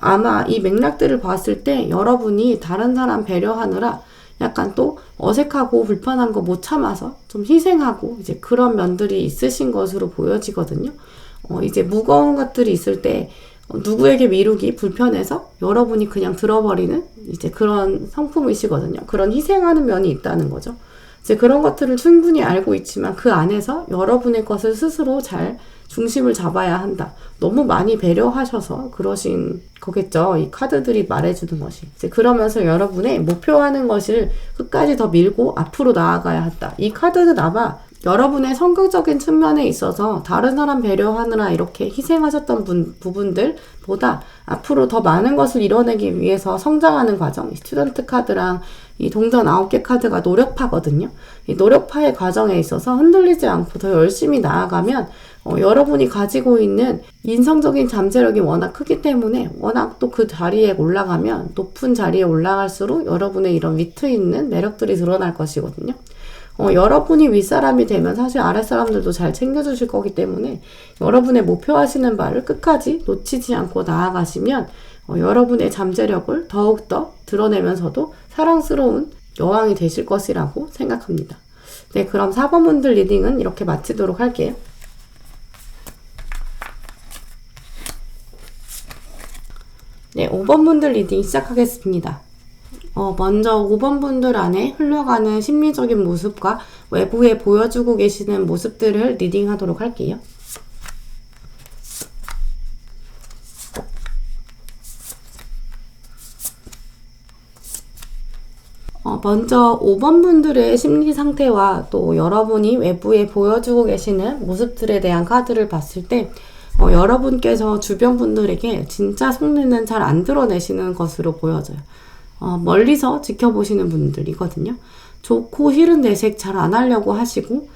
아마 이 맥락들을 봤을 때 여러분이 다른 사람 배려하느라 약간 또 어색하고 불편한 거 못 참아서 좀 희생하고 이제 그런 면들이 있으신 것으로 보여지거든요. 이제 무거운 것들이 있을 때 누구에게 미루기 불편해서 여러분이 그냥 들어버리는 이제 그런 성품이시거든요. 그런 희생하는 면이 있다는 거죠. 이제 그런 것들을 충분히 알고 있지만 그 안에서 여러분의 것을 스스로 잘 중심을 잡아야 한다. 너무 많이 배려하셔서 그러신 거겠죠. 이 카드들이 말해주는 것이. 이제 그러면서 여러분의 목표하는 것을 끝까지 더 밀고 앞으로 나아가야 한다. 이 카드는 아마 여러분의 성격적인 측면에 있어서 다른 사람 배려하느라 이렇게 희생하셨던 부분들보다 앞으로 더 많은 것을 이뤄내기 위해서 성장하는 과정, 이 스튜던트 카드랑 이 동전 9개 카드가 노력파거든요. 이 노력파의 과정에 있어서 흔들리지 않고 더 열심히 나아가면 여러분이 가지고 있는 인성적인 잠재력이 워낙 크기 때문에 워낙 또 그 자리에 올라가면 높은 자리에 올라갈수록 여러분의 이런 위트 있는 매력들이 드러날 것이거든요. 여러분이 윗사람이 되면 사실 아랫사람들도 잘 챙겨주실 거기 때문에 여러분의 목표하시는 바를 끝까지 놓치지 않고 나아가시면 여러분의 잠재력을 더욱더 드러내면서도 사랑스러운 여왕이 되실 것이라고 생각합니다. 네, 그럼 4번 분들 리딩은 이렇게 마치도록 할게요. 네, 5번 분들 리딩 시작하겠습니다. 먼저 5번 분들 안에 흘러가는 심리적인 모습과 외부에 보여주고 계시는 모습들을 리딩하도록 할게요. 먼저 5번 분들의 심리 상태와 또 여러분이 외부에 보여주고 계시는 모습들에 대한 카드를 봤을 때 여러분께서 주변 분들에게 진짜 속내는 잘 안 드러내시는 것으로 보여져요. 멀리서 지켜보시는 분들이거든요. 좋고 싫은 내색 잘 안 하려고 하시고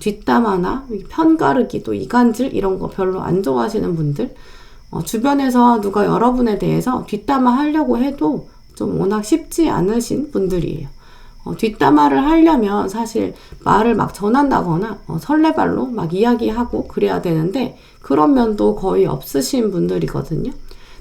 뒷담화나 편가르기 또 이간질 이런 거 별로 안 좋아하시는 분들, 주변에서 누가 여러분에 대해서 뒷담화 하려고 해도 좀 워낙 쉽지 않으신 분들이에요. 뒷담화를 하려면 사실 말을 막 전한다거나 설레발로 막 이야기하고 그래야 되는데 그런 면도 거의 없으신 분들이거든요.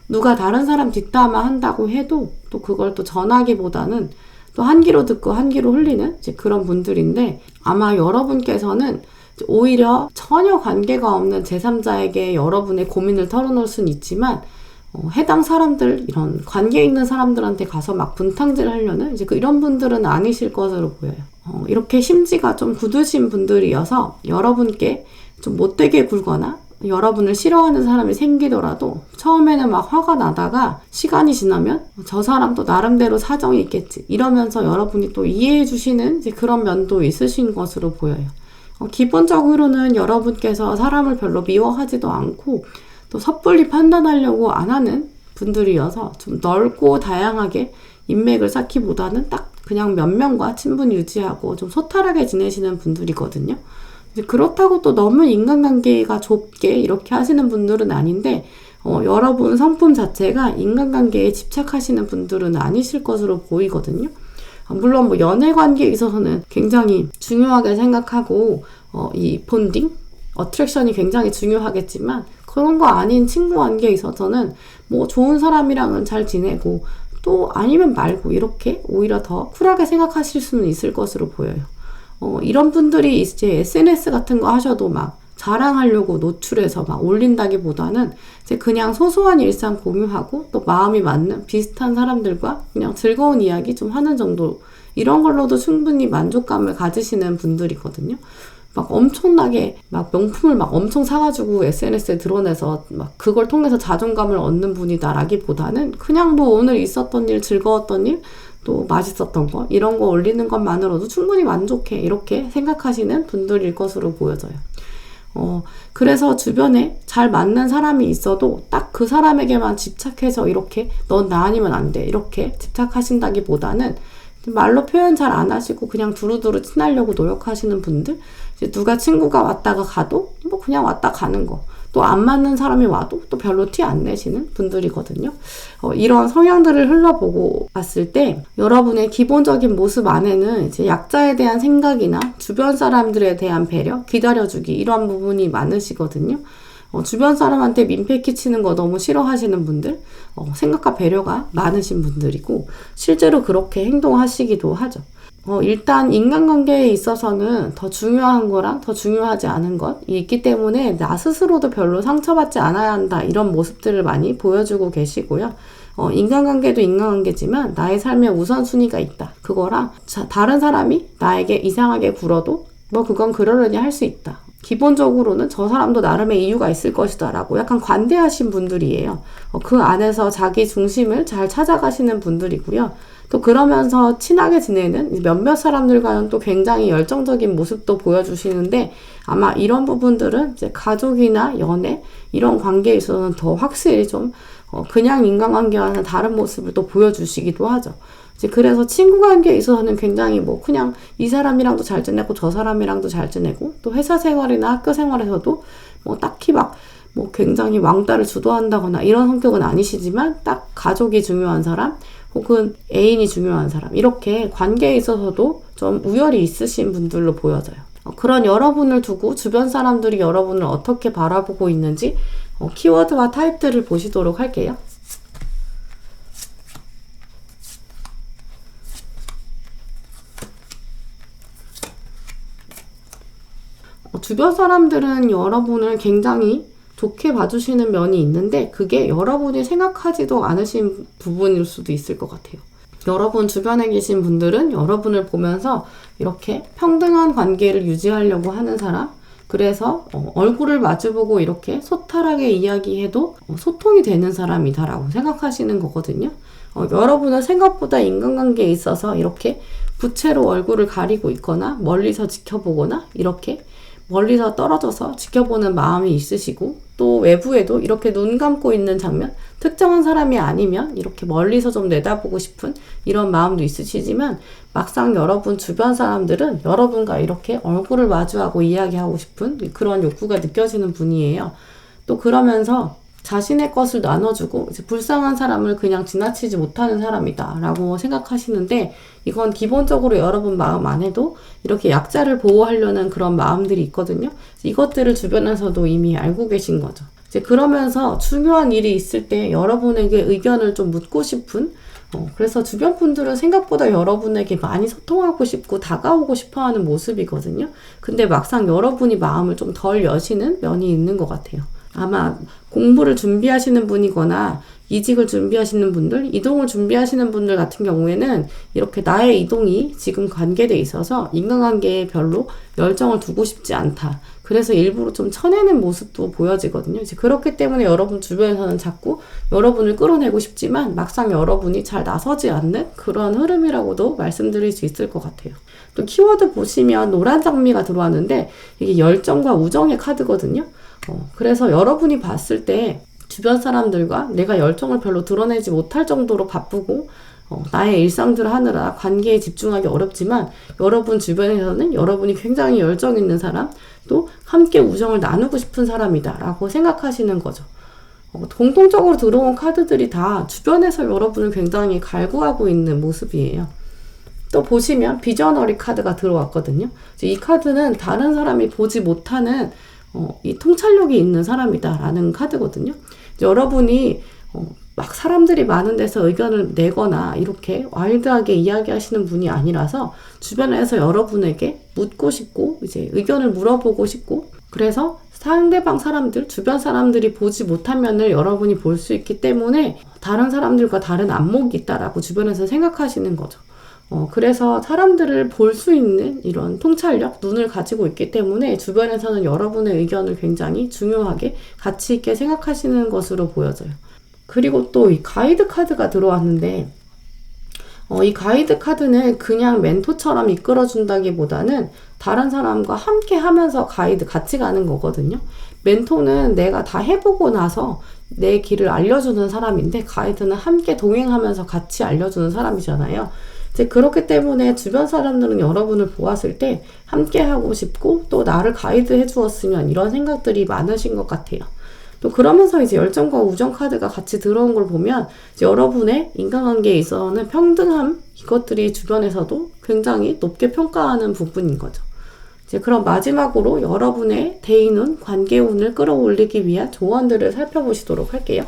누가 다른 사람 뒷담화 한다고 해도 또 그걸 또 전하기보다는 또 한 귀로 듣고 한 귀로 흘리는 이제 그런 분들인데 아마 여러분께서는 오히려 전혀 관계가 없는 제3자에게 여러분의 고민을 털어놓을 수는 있지만 해당 사람들, 이런 관계 있는 사람들한테 가서 막 분탕질 하려는 이제 이런 분들은 아니실 것으로 보여요. 이렇게 심지가 좀 굳으신 분들이어서 여러분께 좀 못되게 굴거나 여러분을 싫어하는 사람이 생기더라도 처음에는 막 화가 나다가 시간이 지나면 저 사람도 나름대로 사정이 있겠지 이러면서 여러분이 또 이해해 주시는 이제 그런 면도 있으신 것으로 보여요. 기본적으로는 여러분께서 사람을 별로 미워하지도 않고 또 섣불리 판단하려고 안 하는 분들이어서 좀 넓고 다양하게 인맥을 쌓기보다는 딱 그냥 몇 명과 친분 유지하고 좀 소탈하게 지내시는 분들이거든요. 그렇다고 또 너무 인간관계가 좁게 이렇게 하시는 분들은 아닌데 여러분 성품 자체가 인간관계에 집착하시는 분들은 아니실 것으로 보이거든요. 물론 뭐 연애관계에 있어서는 굉장히 중요하게 생각하고 이 본딩, 어트랙션이 굉장히 중요하겠지만 그런 거 아닌 친구 관계에 있어서는 뭐 좋은 사람이랑은 잘 지내고 또 아니면 말고 이렇게 오히려 더 쿨하게 생각하실 수는 있을 것으로 보여요. 이런 분들이 이제 SNS 같은 거 하셔도 막 자랑하려고 노출해서 막 올린다기보다는 이제 그냥 소소한 일상 공유하고 또 마음이 맞는 비슷한 사람들과 그냥 즐거운 이야기 좀 하는 정도 이런 걸로도 충분히 만족감을 가지시는 분들이거든요. 막 엄청나게 막 명품을 막 엄청 사가지고 SNS에 드러내서 막 그걸 통해서 자존감을 얻는 분이다라기보다는 그냥 뭐 오늘 있었던 일, 즐거웠던 일, 또 맛있었던 거 이런 거 올리는 것만으로도 충분히 만족해 이렇게 생각하시는 분들일 것으로 보여져요. 그래서 주변에 잘 맞는 사람이 있어도 딱 그 사람에게만 집착해서 이렇게 넌 나 아니면 안 돼 이렇게 집착하신다기보다는 말로 표현 잘 안 하시고 그냥 두루두루 친하려고 노력하시는 분들, 이제 누가 친구가 왔다가 가도 뭐 그냥 왔다 가는 거, 또 안 맞는 사람이 와도 또 별로 티 안 내시는 분들이거든요. 이런 성향들을 흘러보고 봤을 때 여러분의 기본적인 모습 안에는 이제 약자에 대한 생각이나 주변 사람들에 대한 배려, 기다려주기 이런 부분이 많으시거든요. 주변 사람한테 민폐 끼치는 거 너무 싫어하시는 분들, 생각과 배려가 많으신 분들이고 실제로 그렇게 행동하시기도 하죠. 일단 인간관계에 있어서는 더 중요한 거랑 더 중요하지 않은 것이 있기 때문에 나 스스로도 별로 상처받지 않아야 한다 이런 모습들을 많이 보여주고 계시고요. 인간관계도 인간관계지만 나의 삶에 우선순위가 있다. 그거랑 다른 사람이 나에게 이상하게 굴어도 뭐 그건 그러려니 할 수 있다. 기본적으로는 저 사람도 나름의 이유가 있을 것이다 라고 약간 관대하신 분들이에요. 그 안에서 자기 중심을 잘 찾아가시는 분들이고요. 또 그러면서 친하게 지내는 몇몇 사람들과는 또 굉장히 열정적인 모습도 보여주시는데 아마 이런 부분들은 이제 가족이나 연애 이런 관계에 있어서는 더 확실히 좀 그냥 인간관계와는 다른 모습을 또 보여주시기도 하죠. 이제 그래서 친구 관계에 있어서는 굉장히 뭐 그냥 이 사람이랑도 잘 지내고 저 사람이랑도 잘 지내고 또 회사 생활이나 학교 생활에서도 뭐 딱히 막 뭐 굉장히 왕따를 주도한다거나 이런 성격은 아니시지만 딱 가족이 중요한 사람 혹은 애인이 중요한 사람 이렇게 관계에 있어서도 좀 우열이 있으신 분들로 보여져요. 그런 여러분을 두고 주변 사람들이 여러분을 어떻게 바라보고 있는지 키워드와 타입들을 보시도록 할게요. 주변 사람들은 여러분을 굉장히 좋게 봐주시는 면이 있는데 그게 여러분이 생각하지도 않으신 부분일 수도 있을 것 같아요. 여러분 주변에 계신 분들은 여러분을 보면서 이렇게 평등한 관계를 유지하려고 하는 사람, 그래서 얼굴을 마주보고 이렇게 소탈하게 이야기해도 소통이 되는 사람이다라고 생각하시는 거거든요. 여러분은 생각보다 인간관계에 있어서 이렇게 부채로 얼굴을 가리고 있거나 멀리서 지켜보거나 이렇게 멀리서 떨어져서 지켜보는 마음이 있으시고 또 외부에도 이렇게 눈 감고 있는 장면, 특정한 사람이 아니면 이렇게 멀리서 좀 내다보고 싶은 이런 마음도 있으시지만 막상 여러분 주변 사람들은 여러분과 이렇게 얼굴을 마주하고 이야기하고 싶은 그런 욕구가 느껴지는 분이에요. 또 그러면서 자신의 것을 나눠주고 이제 불쌍한 사람을 그냥 지나치지 못하는 사람이다 라고 생각하시는데 이건 기본적으로 여러분 마음 안에도 이렇게 약자를 보호하려는 그런 마음들이 있거든요. 이것들을 주변에서도 이미 알고 계신 거죠. 이제 그러면서 중요한 일이 있을 때 여러분에게 의견을 좀 묻고 싶은 그래서 주변 분들은 생각보다 여러분에게 많이 소통하고 싶고 다가오고 싶어 하는 모습이거든요. 근데 막상 여러분이 마음을 좀 덜 여시는 면이 있는 것 같아요. 아마 공부를 준비하시는 분이거나 이직을 준비하시는 분들, 이동을 준비하시는 분들 같은 경우에는 이렇게 나의 이동이 지금 관계돼 있어서 인간관계에 별로 열정을 두고 싶지 않다. 그래서 일부러 좀 쳐내는 모습도 보여지거든요. 이제 그렇기 때문에 여러분 주변에서는 자꾸 여러분을 끌어내고 싶지만 막상 여러분이 잘 나서지 않는 그런 흐름이라고도 말씀드릴 수 있을 것 같아요. 또 키워드 보시면 노란 장미가 들어왔는데 이게 열정과 우정의 카드거든요. 그래서 여러분이 봤을 때 주변 사람들과 내가 열정을 별로 드러내지 못할 정도로 바쁘고 나의 일상들을 하느라 관계에 집중하기 어렵지만 여러분 주변에서는 여러분이 굉장히 열정 있는 사람, 또 함께 우정을 나누고 싶은 사람이다 라고 생각하시는 거죠. 공통적으로 들어온 카드들이 다 주변에서 여러분을 굉장히 갈구하고 있는 모습이에요. 또 보시면 비저너리 카드가 들어왔거든요. 이 카드는 다른 사람이 보지 못하는 이 통찰력이 있는 사람이다 라는 카드거든요. 여러분이 막 사람들이 많은 데서 의견을 내거나 이렇게 와일드하게 이야기하시는 분이 아니라서 주변에서 여러분에게 묻고 싶고 이제 의견을 물어보고 싶고, 그래서 상대방 사람들, 주변 사람들이 보지 못한 면을 여러분이 볼 수 있기 때문에 다른 사람들과 다른 안목이 있다라고 주변에서 생각하시는 거죠. 그래서 사람들을 볼 수 있는 이런 통찰력, 눈을 가지고 있기 때문에 주변에서는 여러분의 의견을 굉장히 중요하게 가치 있게 생각하시는 것으로 보여져요. 그리고 또 이 가이드 카드가 들어왔는데 이 가이드 카드는 그냥 멘토처럼 이끌어준다기보다는 다른 사람과 함께 하면서 같이 가는 거거든요. 멘토는 내가 다 해보고 나서 내 길을 알려주는 사람인데 가이드는 함께 동행하면서 같이 알려주는 사람이잖아요. 이제 그렇기 때문에 주변 사람들은 여러분을 보았을 때 함께 하고 싶고 또 나를 가이드 해주었으면 이런 생각들이 많으신 것 같아요. 또 그러면서 이제 열정과 우정 카드가 같이 들어온 걸 보면 이제 여러분의 인간관계에 있어서는 평등함, 이것들이 주변에서도 굉장히 높게 평가하는 부분인 거죠. 이제 그럼 마지막으로 여러분의 대인운, 관계운을 끌어올리기 위한 조언들을 살펴보시도록 할게요.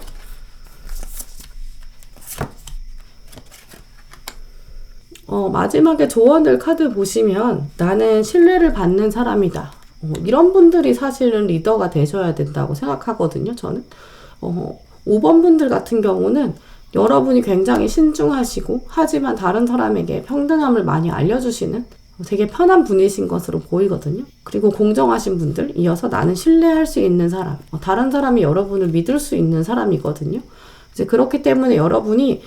마지막에 조언들 카드 보시면 나는 신뢰를 받는 사람이다. 이런 분들이 사실은 리더가 되셔야 된다고 생각하거든요, 저는. 5번 분들 같은 경우는 여러분이 굉장히 신중하시고 하지만 다른 사람에게 평등함을 많이 알려주시는 되게 편한 분이신 것으로 보이거든요. 그리고 공정하신 분들, 이어서 나는 신뢰할 수 있는 사람, 다른 사람이 여러분을 믿을 수 있는 사람이거든요. 이제 그렇기 때문에 여러분이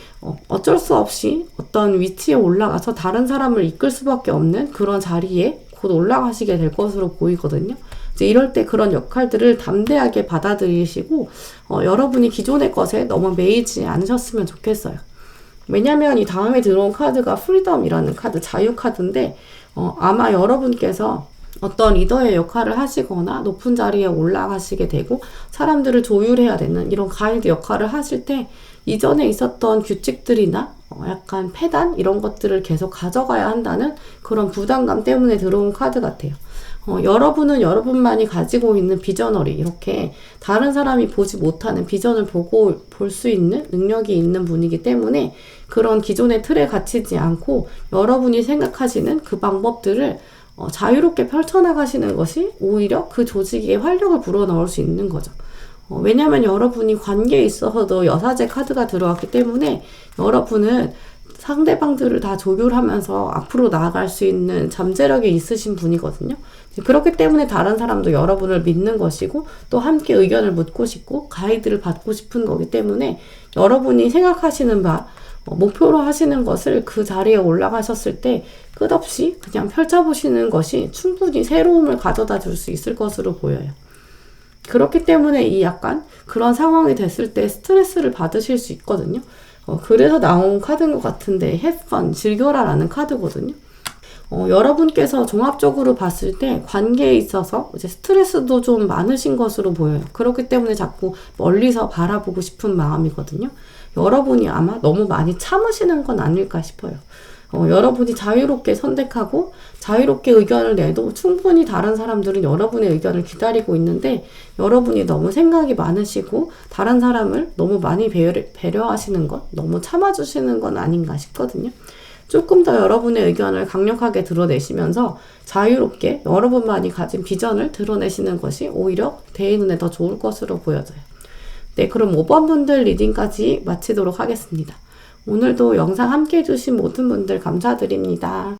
어쩔 수 없이 어떤 위치에 올라가서 다른 사람을 이끌 수밖에 없는 그런 자리에 곧 올라가시게 될 것으로 보이거든요. 이제 이럴 때 그런 역할들을 담대하게 받아들이시고 여러분이 기존의 것에 너무 매이지 않으셨으면 좋겠어요. 왜냐면 이 다음에 들어온 카드가 프리덤이라는 카드, 자유 카드인데 아마 여러분께서 어떤 리더의 역할을 하시거나 높은 자리에 올라가시게 되고 사람들을 조율해야 되는 이런 가이드 역할을 하실 때 이전에 있었던 규칙들이나 약간 폐단 이런 것들을 계속 가져가야 한다는 그런 부담감 때문에 들어온 카드 같아요. 여러분은 여러분만이 가지고 있는 비저너리, 이렇게 다른 사람이 보지 못하는 비전을 보고 볼 수 있는 능력이 있는 분이기 때문에 그런 기존의 틀에 갇히지 않고 여러분이 생각하시는 그 방법들을 자유롭게 펼쳐나가시는 것이 오히려 그 조직에 활력을 불어넣을 수 있는 거죠. 왜냐하면 여러분이 관계에 있어서도 여사제 카드가 들어왔기 때문에 여러분은 상대방들을 다 조율하면서 앞으로 나아갈 수 있는 잠재력이 있으신 분이거든요. 그렇기 때문에 다른 사람도 여러분을 믿는 것이고 또 함께 의견을 묻고 싶고 가이드를 받고 싶은 거기 때문에 여러분이 생각하시는 바, 목표로 하시는 것을 그 자리에 올라가셨을 때 끝없이 그냥 펼쳐보시는 것이 충분히 새로움을 가져다 줄 수 있을 것으로 보여요. 그렇기 때문에 이 약간 그런 상황이 됐을 때 스트레스를 받으실 수 있거든요. 그래서 나온 카드인 것 같은데 have fun, 즐겨라 라는 카드거든요. 여러분께서 종합적으로 봤을 때 관계에 있어서 이제 스트레스도 좀 많으신 것으로 보여요. 그렇기 때문에 자꾸 멀리서 바라보고 싶은 마음이거든요. 여러분이 아마 너무 많이 참으시는 건 아닐까 싶어요. 여러분이 자유롭게 선택하고 자유롭게 의견을 내도 충분히 다른 사람들은 여러분의 의견을 기다리고 있는데 여러분이 너무 생각이 많으시고 다른 사람을 너무 많이 배려하시는 것, 너무 참아주시는 건 아닌가 싶거든요. 조금 더 여러분의 의견을 강력하게 드러내시면서 자유롭게 여러분만이 가진 비전을 드러내시는 것이 오히려 대인운에 더 좋을 것으로 보여져요. 네, 그럼 5번 분들 리딩까지 마치도록 하겠습니다. 오늘도 영상 함께 해주신 모든 분들 감사드립니다.